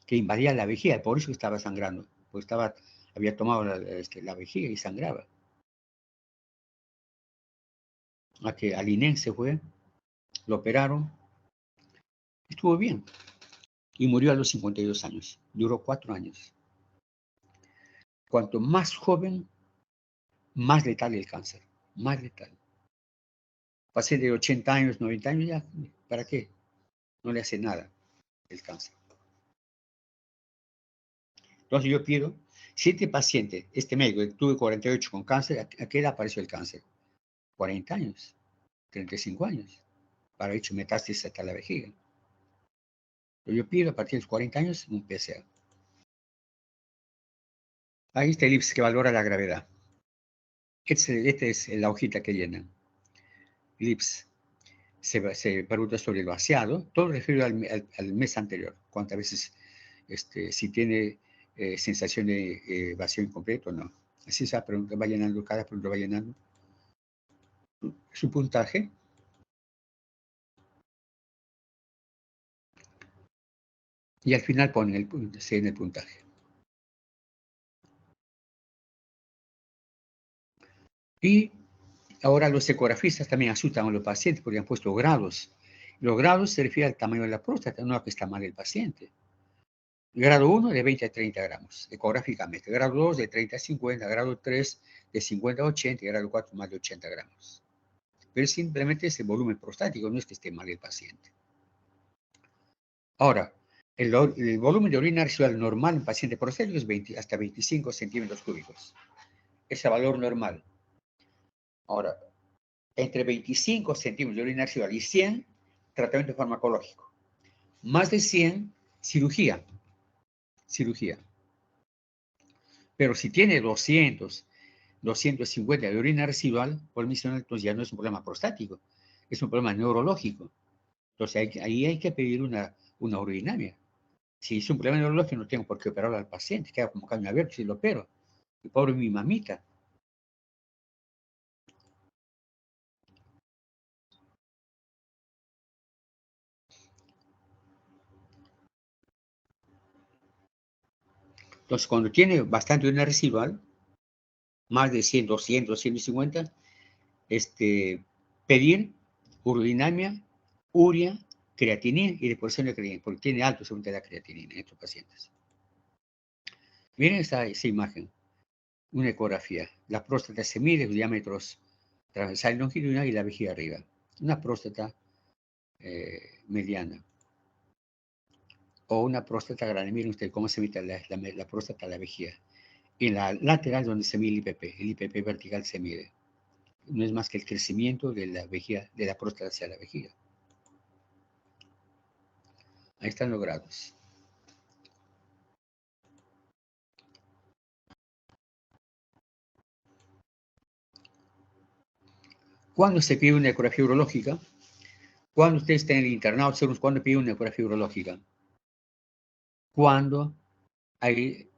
A: que invadía la vejiga, por eso estaba sangrando, porque había tomado la vejiga y sangraba. A que al INEN se fue, lo operaron, estuvo bien, y murió a los 52 años, duró 4 años. Cuanto más joven, más letal el cáncer, más letal. Paciente de 80 años, 90 años, ya, ¿para qué? No le hace nada el cáncer. Entonces yo pido, si este paciente, este médico que tuve 48 con cáncer, ¿a qué edad apareció el cáncer? 40 años, 35 años, para hecho metástasis hasta la vejiga. Pero yo pido a partir de los 40 años un PSA. Ahí está el IPS que valora la gravedad. Esta es la hojita que llenan. El IPS se pregunta sobre el vaciado, todo referido al mes anterior. Cuántas veces, si tiene sensación de vacío incompleto o no. Así esa pregunta va llenando, cada pregunta va llenando su puntaje. Y al final ponen el puntaje. Y ahora los ecografistas también asustan a los pacientes porque han puesto grados. Los grados se refieren al tamaño de la próstata, no a que está mal el paciente. Grado 1 de 20 a 30 gramos, ecográficamente. Grado 2 de 30 a 50, grado 3 de 50 a 80 y grado 4 más de 80 gramos. Pero simplemente es el volumen prostático, no es que esté mal el paciente. Ahora, el volumen de orina residual normal en paciente prostático es hasta 25 centímetros cúbicos. Es el valor normal. Ahora, entre 25 centímetros de orina residual y 100, tratamiento farmacológico. Más de 100, cirugía. Pero si tiene 200, 250 de orina residual, por mencionar, entonces ya no es un problema prostático, es un problema neurológico. Entonces ahí hay que pedir una urodinamia. Si es un problema neurológico, no tengo por qué operar al paciente, queda como caño abierto si lo opero. Y pobre mi mamita. Entonces, cuando tiene bastante orina residual, más de 100, 200, 150, pedir urodinamia, urea, creatinina y depuración de creatinina, porque tiene alto seguramente la creatinina en estos pacientes. Miren esa imagen, una ecografía. La próstata se mide los diámetros transversal y longitudinal y la vejiga arriba. Una próstata mediana. O una próstata grande. Miren ustedes cómo se mide la próstata a la vejiga. Y en la lateral donde se mide el IPP vertical se mide. No es más que el crecimiento de la vejiga, de la próstata hacia la vejiga. Ahí están los grados. ¿Cuándo se pide una ecografía urológica? Cuando usted está en el internado, ¿cuándo pide una ecografía urológica? Cuando hay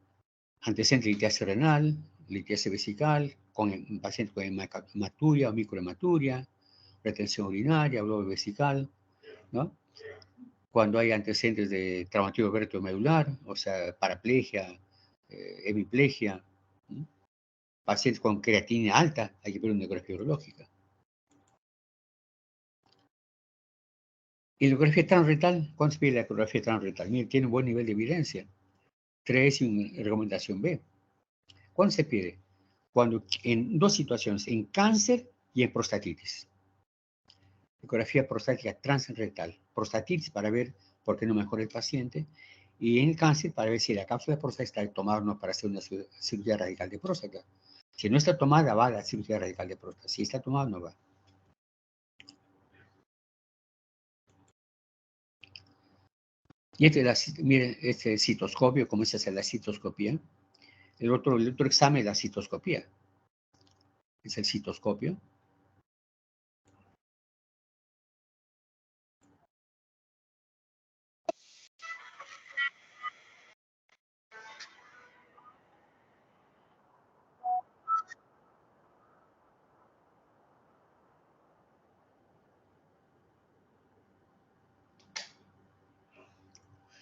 A: antecedentes de litiasis renal, litiasis vesical, con un paciente con hematuria o microhematuria, retención urinaria, globo vesical, ¿no? Cuando hay antecedentes de traumatismo vertebromedular, o sea, paraplegia, hemiplegia, ¿no? Pacientes con creatinina alta, hay que pedir una ecografía urológica. ¿Y la ecografía transrectal? ¿Cuándo se pide la ecografía transrectal? Mire, tiene un buen nivel de evidencia. 3 y una recomendación B. ¿Cuándo se pide? Cuando en dos situaciones, en cáncer y en prostatitis. Ecografía prostática transrectal. Prostatitis para ver por qué no mejora el paciente. Y en el cáncer para ver si la cápsula de próstata está tomada o no para hacer una cirugía radical de próstata. Si no está tomada, va a la cirugía radical de próstata. Si está tomada, no va. Y miren, este citoscopio, cómo se hace la citoscopía. El otro examen es la citoscopía. Es el citoscopio.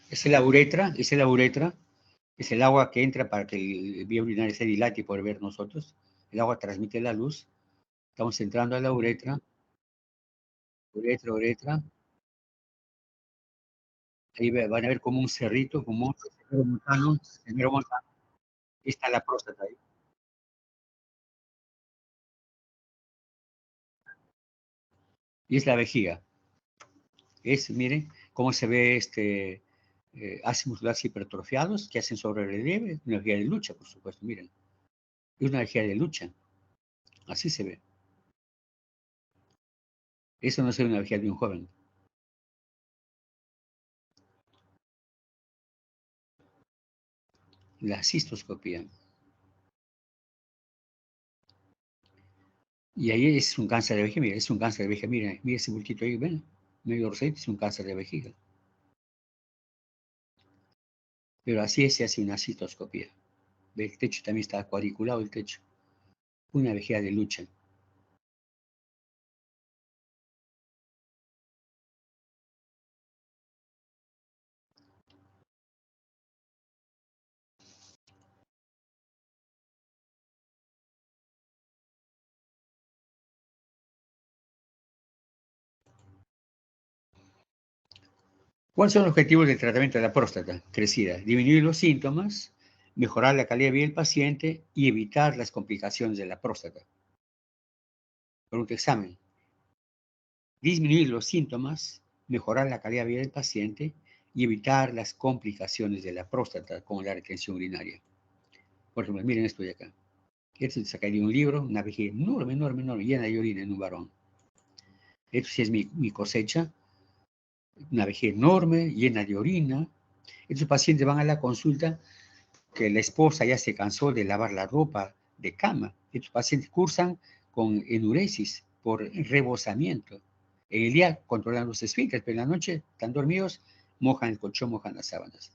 A: Es la uretra, es la uretra. Es el agua que entra para que el vía urinaria se dilate y poder ver nosotros. El agua transmite la luz. Estamos entrando a la uretra. Uretra, uretra. Ahí van a ver como un cerrito, como un sendero montano. Está la próstata ahí. Y es la vejiga. Miren, cómo se ve ácidos musculares hipertrofiados que hacen sobre relieve, una energía de lucha, por supuesto, miren. Es una energía de lucha. Así se ve. Eso no es una energía de un joven. La cistoscopía. Y ahí es un cáncer de vejiga, mira, es un cáncer de vejiga, mira ese bultito ahí, ven, medio rosadito, es un cáncer de vejiga. Pero así se hace una citoscopía. El techo también está cuadriculado, el techo. Una vejiga de lucha. ¿Cuáles son los objetivos del tratamiento de la próstata crecida? Disminuir los síntomas, mejorar la calidad de vida del paciente y evitar las complicaciones de la próstata. Pregunta examen. Disminuir los síntomas, mejorar la calidad de vida del paciente y evitar las complicaciones de la próstata, como la retención urinaria. Por ejemplo, miren esto de acá. Esto se sacaría de un libro, una vejiga enorme, enorme, enorme, llena de orina en un varón. Esto sí es mi cosecha, una vejiga enorme, llena de orina. Estos pacientes van a la consulta que la esposa ya se cansó de lavar la ropa de cama. Estos pacientes cursan con enuresis por rebosamiento. En el día controlan los esfínteres, pero en la noche están dormidos, mojan el colchón, mojan las sábanas.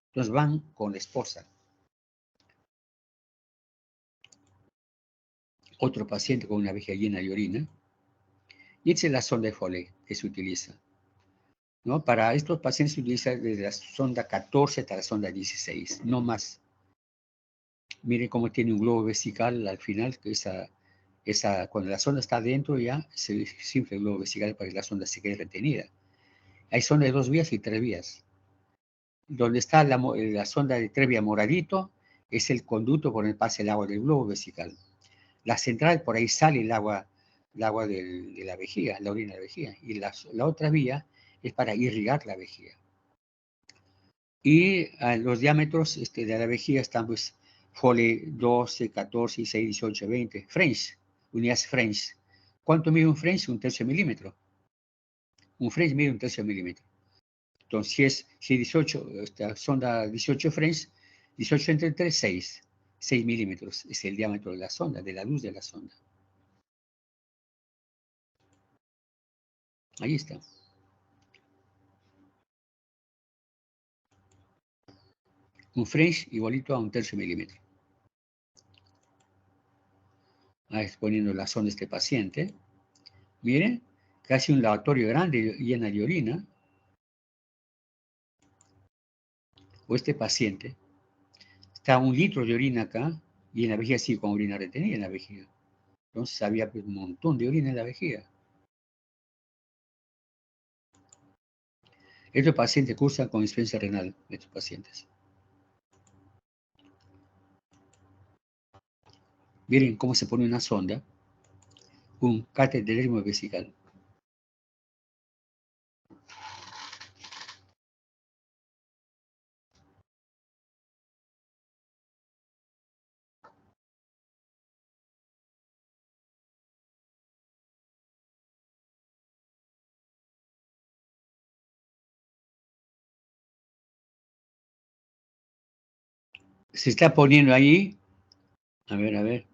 A: Entonces van con la esposa. Otro paciente con una vejiga llena de orina. Y esta es la sonda de Foley que se utiliza, ¿no? Para estos pacientes se utiliza desde la sonda 14 hasta la sonda 16, no más. Miren cómo tiene un globo vesical al final, que cuando la sonda está adentro ya se desinfla el globo vesical para que la sonda se quede retenida. Hay sonda de 2 vías y 3 vías. Donde está la sonda de 3 vías moradito es el conducto por el pase el agua del globo vesical. La central, por ahí sale el agua de la vejiga, la orina de la vejiga. Y la otra vía es para irrigar la vejiga. Y los diámetros de la vejiga están pues Foley 12, 14, 16, 18, 20. French, unidades French. ¿Cuánto mide un French? 1/3 milímetro. Un French mide 1/3 milímetro. Entonces, si 18, esta sonda 18 French, 18 entre 3, 6. 6 milímetros es el diámetro de la sonda, de la luz de la sonda. Ahí está. Un French igualito a 1/3 milímetro. Ahí exponiendo la sonda de este paciente. Miren, casi un lavatorio grande llena de orina. O este paciente, está 1 litro de orina acá, y en la vejiga sí con orina retenida en la vejiga. Entonces había pues, un montón de orina en la vejiga. Estos pacientes cursan con insuficiencia renal, estos pacientes. Miren cómo se pone una sonda, un cateterismo vesical. Se está poniendo ahí, a ver.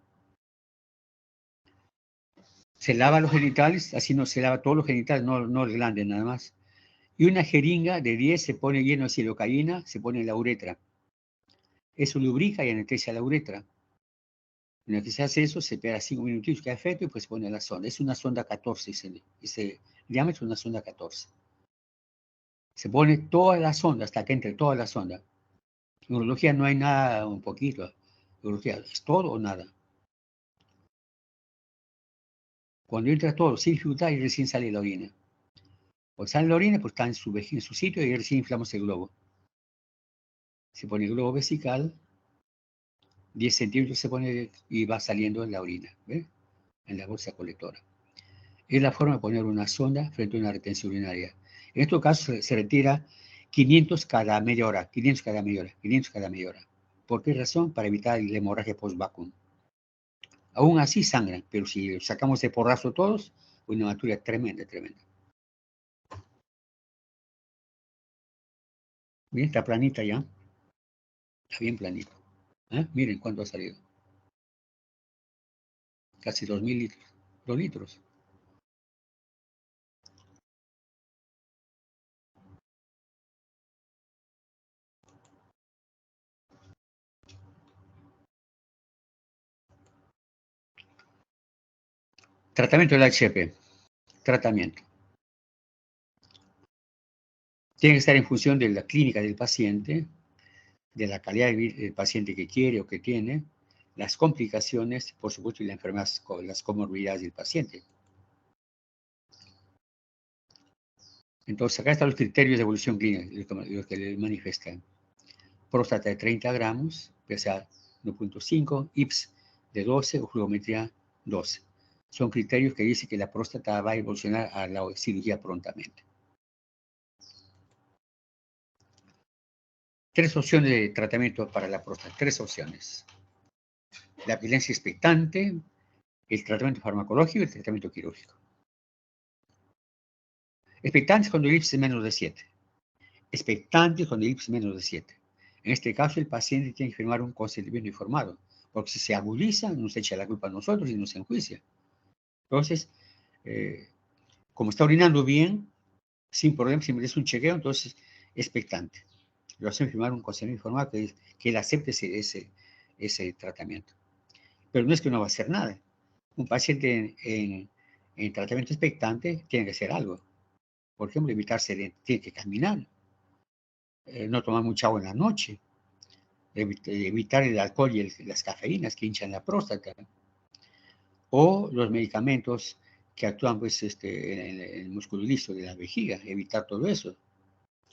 A: Se lava los genitales, así no se lava todos los genitales, no el glande nada más. Y una jeringa de 10 se pone lleno de silocaína, se pone en la uretra. Eso lubrica y anestesia la uretra. Una vez que se hace eso, se espera 5 minutitos, queda efecto y pues se pone la sonda. Es una sonda 14, ese diámetro es una sonda 14. Se pone toda la sonda, hasta que entre toda la sonda. En urología no hay nada, un poquito. En urología es todo o nada. Cuando entra todo sin dificultad y recién sale la orina. Cuando sale la orina, pues está en su sitio y recién inflamos el globo. Se pone el globo vesical, 10 centímetros se pone y va saliendo en la orina, ¿ves? En la bolsa colectora. Es la forma de poner una sonda frente a una retención urinaria. En estos casos se retira 500 cada media hora, 500 cada media hora, 500 cada media hora. ¿Por qué razón? Para evitar la hemorragia post-vacuum. Aún así sangran, pero si sacamos de porrazo todos, una hematuria tremenda, tremenda. Bien, está planita ya. Está bien planito. Miren cuánto ha salido. Casi 2.000 litros. 2 litros. Tratamiento del HP. Tratamiento. Tiene que estar en función de la clínica del paciente, de la calidad del paciente que quiere o que tiene, las complicaciones, por supuesto, y la enfermedad, las comorbilidades del paciente. Entonces, acá están los criterios de evolución clínica, los que le manifestan. Próstata de 30 gramos, PSA 1.5, IPS de 12 o fluometría 12. Son criterios que dicen que la próstata va a evolucionar a la cirugía prontamente. 3 opciones de tratamiento para la próstata, 3 opciones. La abstinencia expectante, el tratamiento farmacológico y el tratamiento quirúrgico. Expectantes cuando el IPS es menos de 7. Expectantes cuando el IPS es menos de 7. En este caso, el paciente tiene que firmar un consentimiento informado, porque si se agudiza, nos echa la culpa a nosotros y nos enjuicia. Entonces, como está orinando bien, sin problema, si merece un chequeo, entonces, expectante. Lo hacen firmar un consentimiento informado que él acepte ese tratamiento. Pero no es que no va a hacer nada. Un paciente en tratamiento expectante tiene que hacer algo. Por ejemplo, tiene que caminar, no tomar mucha agua en la noche, evitar el alcohol y las cafeínas que hinchan la próstata, o los medicamentos que actúan pues, en el músculo liso de la vejiga, evitar todo eso,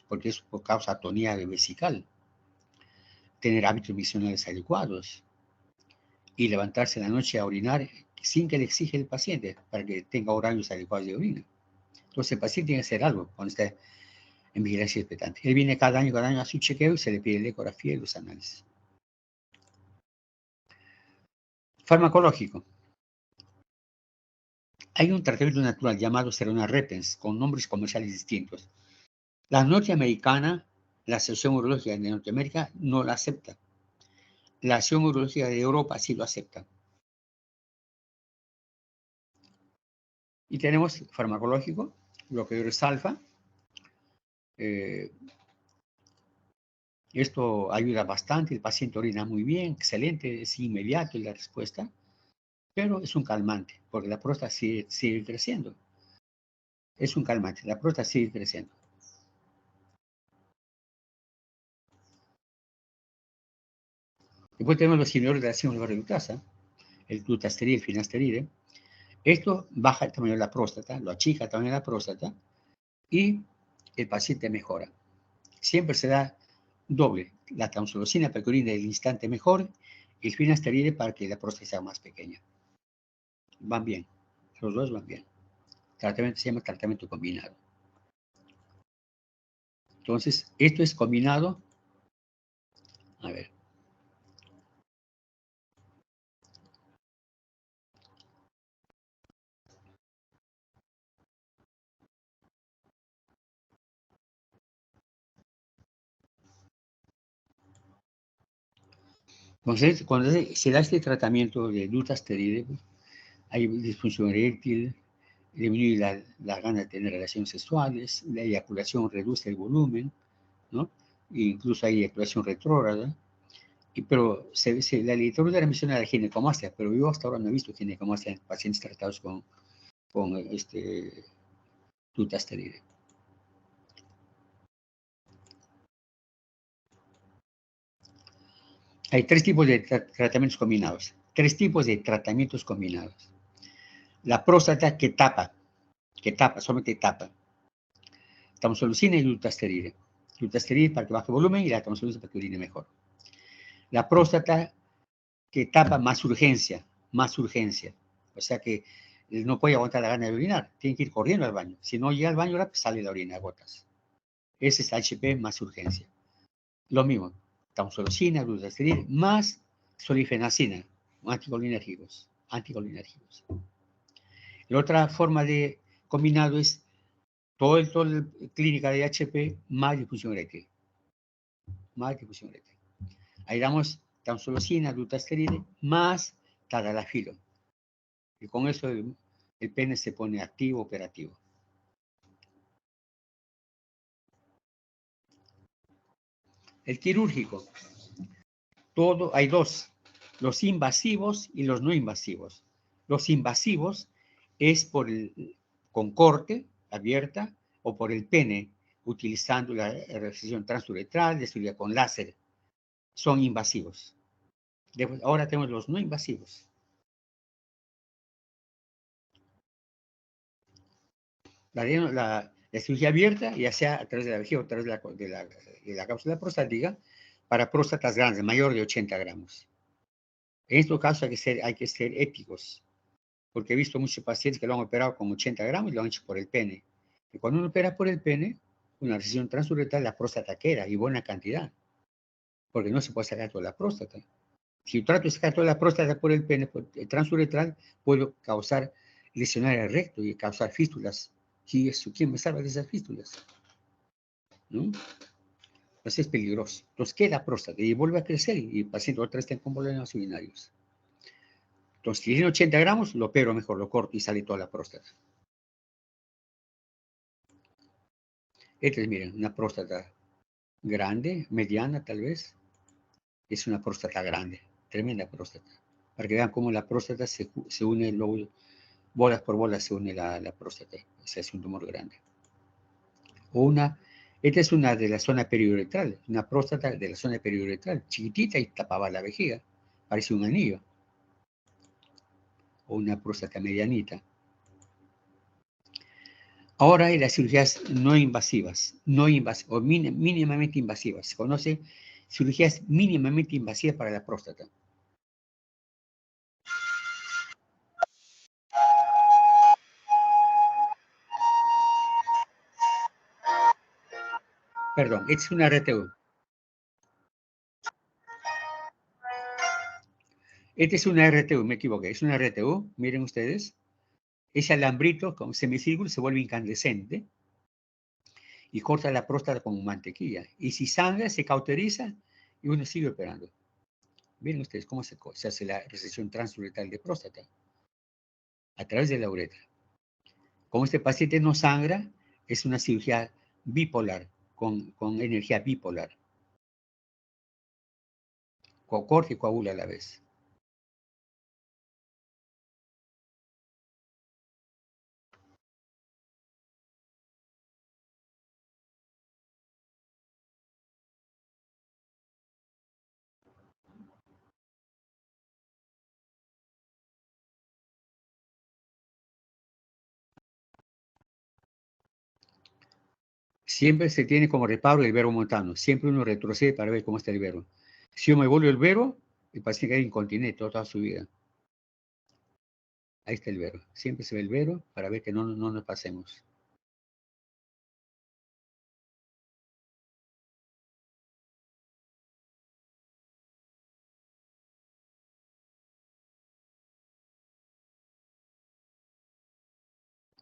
A: porque eso causa atonía vesical, tener hábitos visionales adecuados y levantarse en la noche a orinar sin que le exija el paciente para que tenga horarios adecuados de orina. Entonces el paciente tiene que hacer algo cuando está en vigilancia expectante. Él viene cada año a su chequeo y se le pide la ecografía y los análisis. Farmacológico. Hay un tratamiento natural llamado Serona Repens con nombres comerciales distintos. La norteamericana, la Asociación Urológica de Norteamérica no la acepta. La Asociación Urológica de Europa sí lo acepta. Y tenemos farmacológico, bloqueadores alfa. Esto ayuda bastante, el paciente orina muy bien, excelente, es inmediato la respuesta, pero es un calmante, porque la próstata sigue creciendo. Es un calmante, la próstata sigue creciendo. Después tenemos los inhibidores de la síndrome de reductasa, el glutasteride, el finasteride. Esto baja el tamaño de la próstata, lo achica el tamaño de la próstata y el paciente mejora. Siempre se da doble, la tamsulosina para que orine el instante mejor y el finasteride para que la próstata sea más pequeña. Van bien, los dos van bien. Tratamiento se llama tratamiento combinado. Entonces, esto es combinado. A ver. Entonces, cuando se da este tratamiento de dutasteride, hay disfunción eréctil, disminuye la gana de tener relaciones sexuales, la eyaculación reduce el volumen, ¿no? E incluso hay eyaculación retrógrada. Pero la literatura menciona la ginecomastia, pero yo hasta ahora no he visto ginecomastia en pacientes tratados con dutasteride. Hay tres tipos de tratamientos combinados. Tres tipos de tratamientos combinados. La próstata que tapa, solamente tapa. Tamsulosin y dutasteride. Dutasteride para que baje volumen y la tamsulosin para que urine mejor. La próstata que tapa más urgencia. O sea que no puede aguantar la gana de orinar, tiene que ir corriendo al baño. Si no llega al baño, sale la orina a gotas. Ese es HP más urgencia. Lo mismo, tamsulosina, dutasteride, más solifenacina, anticolinérgicos. La otra forma de combinado es toda la clínica de HP más difusión eréctil. Ahí damos tamsulosina, dutasteride, más tadalafilo. Y con eso el pene se pone activo, operativo. El quirúrgico. Hay dos, los invasivos y los no invasivos. Los invasivos es con corte abierta o por el pene, utilizando la resección transuretral, de cirugía con láser. Son invasivos. Ahora tenemos los no invasivos. La cirugía abierta, ya sea a través de la vejiga o a través de la cápsula prostática, para próstatas grandes, mayor de 80 gramos. En este caso hay que ser éticos, porque he visto muchos pacientes que lo han operado con 80 gramos y lo han hecho por el pene. Y cuando uno opera por el pene, una resección transuretral, la próstata queda, y buena cantidad, porque no se puede sacar toda la próstata. Si yo trato de sacar toda la próstata por el pene transuretral, puedo causar lesionar el recto y causar fístulas. ¿Quién me salva de esas fístulas? ¿No? Entonces es peligroso. Entonces queda la próstata y vuelve a crecer y el paciente otra vez está con problemas urinarios. Entonces, si tiene 80 gramos, lo opero mejor, lo corto y sale toda la próstata. Esta es, miren, una próstata grande, mediana tal vez. Es una próstata grande, tremenda próstata. Para que vean cómo la próstata se une, luego, bolas por bolas se une la próstata. O sea, es un tumor grande. Esta es una de la zona periuretral, una próstata de la zona periuretral, chiquitita y tapaba la vejiga. Parece un anillo. O una próstata medianita. Ahora hay las cirugías no invasivas, o mínimamente invasivas. Se conoce cirugías mínimamente invasivas para la próstata. Perdón, es una RTU. Esta es una RTU, me equivoqué. Es una RTU, miren ustedes. Ese alambrito con semicírculo se vuelve incandescente y corta la próstata como mantequilla. Y si sangra, se cauteriza y uno sigue operando. Miren ustedes cómo se hace la resección transuretral de próstata a través de la uretra. Como este paciente no sangra, es una cirugía bipolar, con energía bipolar. Corta y coagula a la vez. Siempre se tiene como reparo el vero montano. Siempre uno retrocede para ver cómo está el vero. Si yo me vuelvo el vero, el paciente queda incontinente toda su vida. Ahí está el vero. Siempre se ve el vero para ver que no nos pasemos.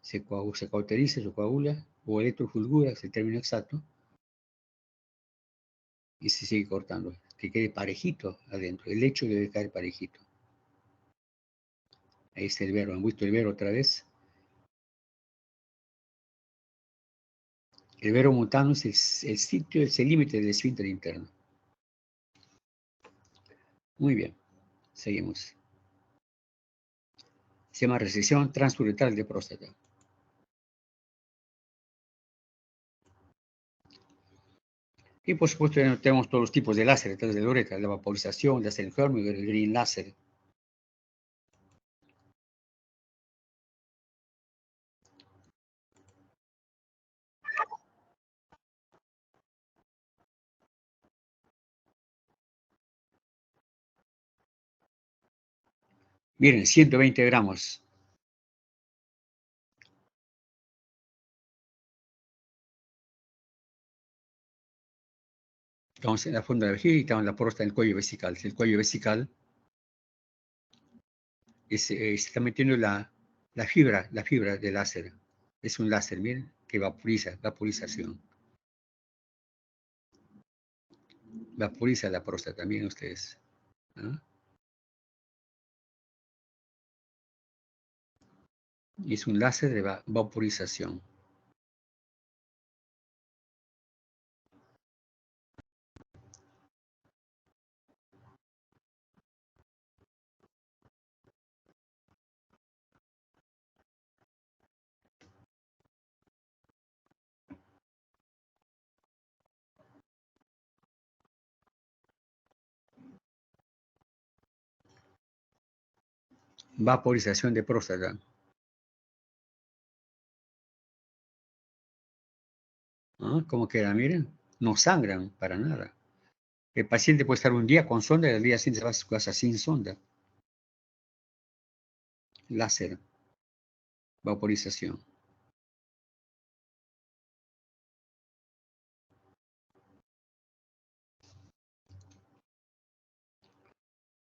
A: Se cauteriza, se coagula, o electrofulgura, es el término exacto, y se sigue cortando. que quede parejito adentro. El lecho debe caer parejito. Ahí está el vero. ¿Han visto el vero otra vez? El vero montano es el sitio, es el límite del esfínter interno. Muy bien. Seguimos. Se llama resección transuretal de próstata. Y por supuesto tenemos todos los tipos de láser detrás de la uretra, la vaporización, láser Hermíger, el green láser. Miren, 120 gramos. Estamos en la funda de la vejiga y estamos en la próstata, en el cuello vesical. El cuello vesical se está metiendo la fibra del láser. Es un láser, miren, que vaporiza, vaporización. Vaporiza la próstata, miren ustedes. ¿Ah? Y es un láser de vaporización. Vaporización de próstata. ¿Ah? ¿Cómo queda? Miren, no sangran para nada. El paciente puede estar un día con sonda y al día siguiente se va a su casa sin sonda. Láser, vaporización.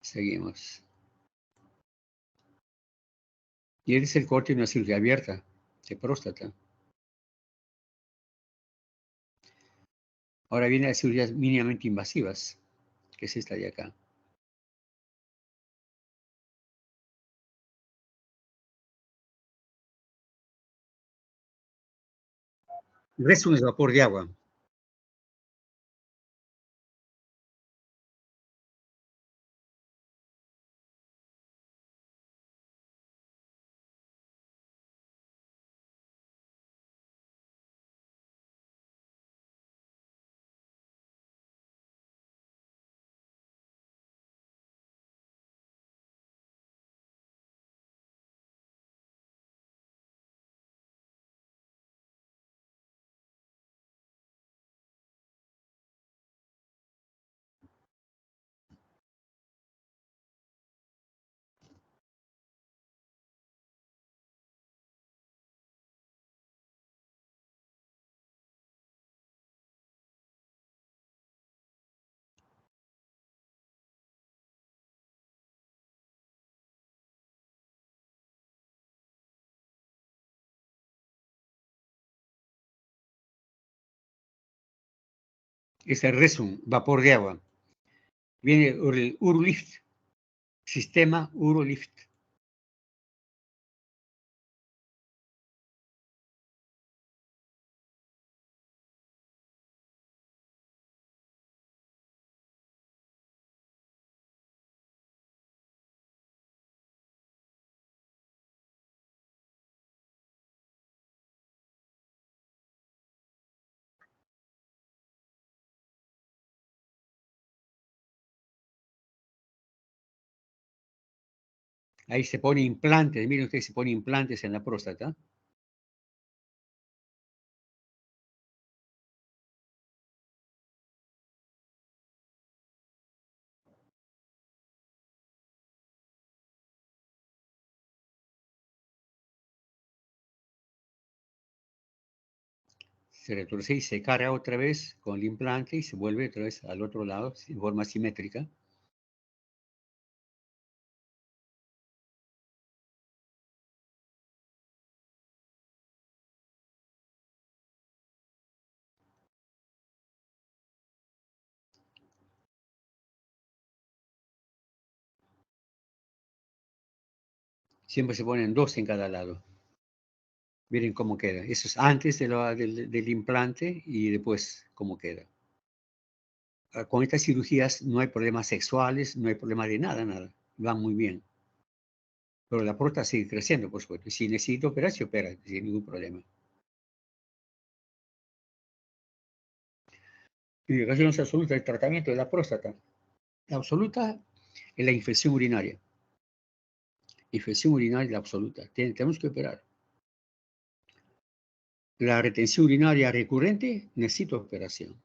A: Seguimos. Y este es el corte de una cirugía abierta de próstata. Ahora vienen las cirugías mínimamente invasivas, que es esta de acá. Resum es vapor de agua. Es el resum, vapor de agua. Viene el Urolift, sistema Urolift. Ahí se pone implantes, miren ustedes, se pone implantes en la próstata. Se retorce y se carga otra vez con el implante y se vuelve otra vez al otro lado en forma simétrica. Siempre se ponen 2 en cada lado. Miren cómo queda. Eso es antes del implante y después cómo queda. Con estas cirugías no hay problemas sexuales, no hay problema de nada, nada. Van muy bien. Pero la próstata sigue creciendo, por supuesto. Si necesito operar, se opera sin ningún problema. Indicaciones absolutas del tratamiento de la próstata. La absoluta es la infección urinaria. Infección urinaria es la absoluta. Tenemos que operar. La retención urinaria recurrente necesita operación.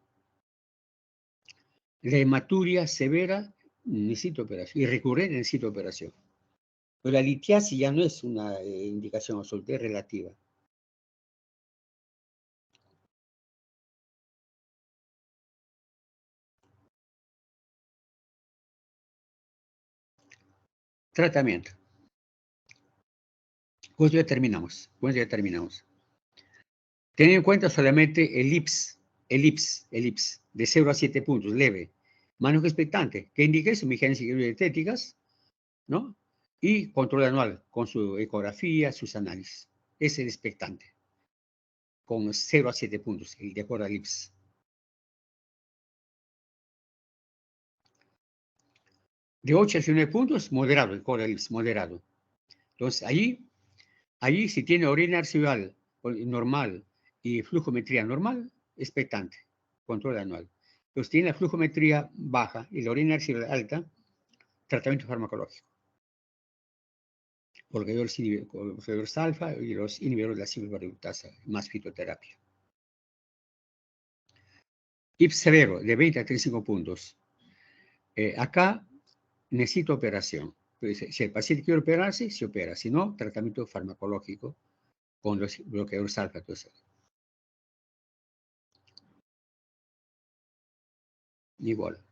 A: La hematuria severa necesita operación. Y recurrente necesita operación. Pero la litiasis ya no es una indicación absoluta, es relativa. Tratamiento. Pues ya terminamos. Teniendo en cuenta solamente el IPS, de 0 a 7 puntos, leve. Manejo expectante, que indica eso, migencias dietéticas, ¿no? Y control anual, con su ecografía, sus análisis. Es el expectante, con 0 a 7 puntos, el de acuerdo al IPS. De 8 a 19 puntos, moderado, el acuerdo al IPS, moderado. Entonces, allí si tiene orina arterial normal y flujometría normal, expectante, control anual. Entonces, tiene la flujometría baja y la orina arterial alta, tratamiento farmacológico. Bloqueadores alfa y los inhibidores de la ciclovaricutasa, más fitoterapia. IPS severo, de 20 a 35 puntos. Acá necesito operación. Entonces, si el paciente quiere operarse, se opera. Si no, tratamiento farmacológico con los bloqueadores alfa. Entonces, igual.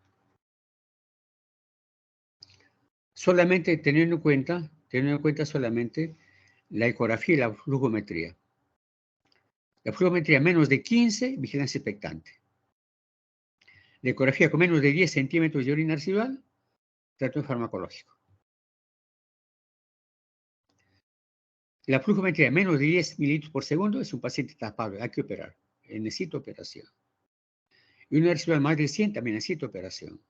A: Solamente teniendo en cuenta solamente la ecografía y la flujometría. La flujometría menos de 15, vigilancia expectante. La ecografía con menos de 10 centímetros de orina residual, tratamiento farmacológico. La flujometría menos de 10 mililitros por segundo es un paciente tapado, hay que operar. Necesita operación. Y una residual más de 100 también necesita operación.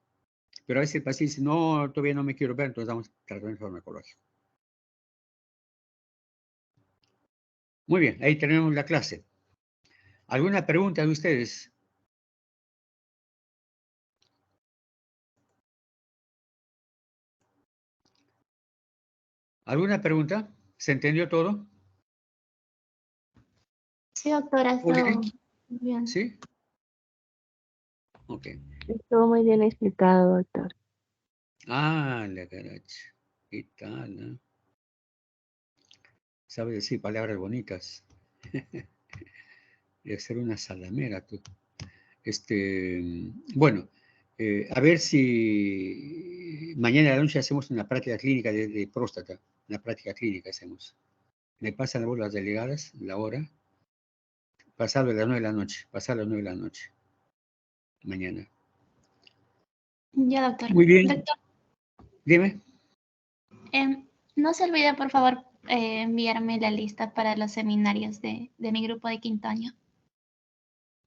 A: Pero a veces el paciente dice, no, todavía no me quiero operar, entonces damos tratamiento farmacológico. Muy bien, ahí tenemos la clase. ¿Alguna pregunta de ustedes? ¿Alguna pregunta? ¿Se entendió todo?
D: Sí, doctora,
A: Okay.
D: bien.
A: ¿Sí? Ok.
E: Estuvo muy bien explicado, doctor.
A: Ah, la caracha. ¿Qué tal? Sabe decir palabras bonitas. Debe ser una salamera, tú. Bueno, a ver si mañana a la noche hacemos una práctica clínica de próstata. Una práctica clínica hacemos. Me pasan las delegadas, la hora. Pasado a las 9 de la noche. Pasado a las 9 de la noche. Mañana.
D: Ya, doctor.
A: Muy bien.
D: Doctor,
A: Dime.
D: no se olvide, por favor, enviarme la lista para los seminarios de mi grupo de quinto año.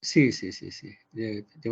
A: Sí. Te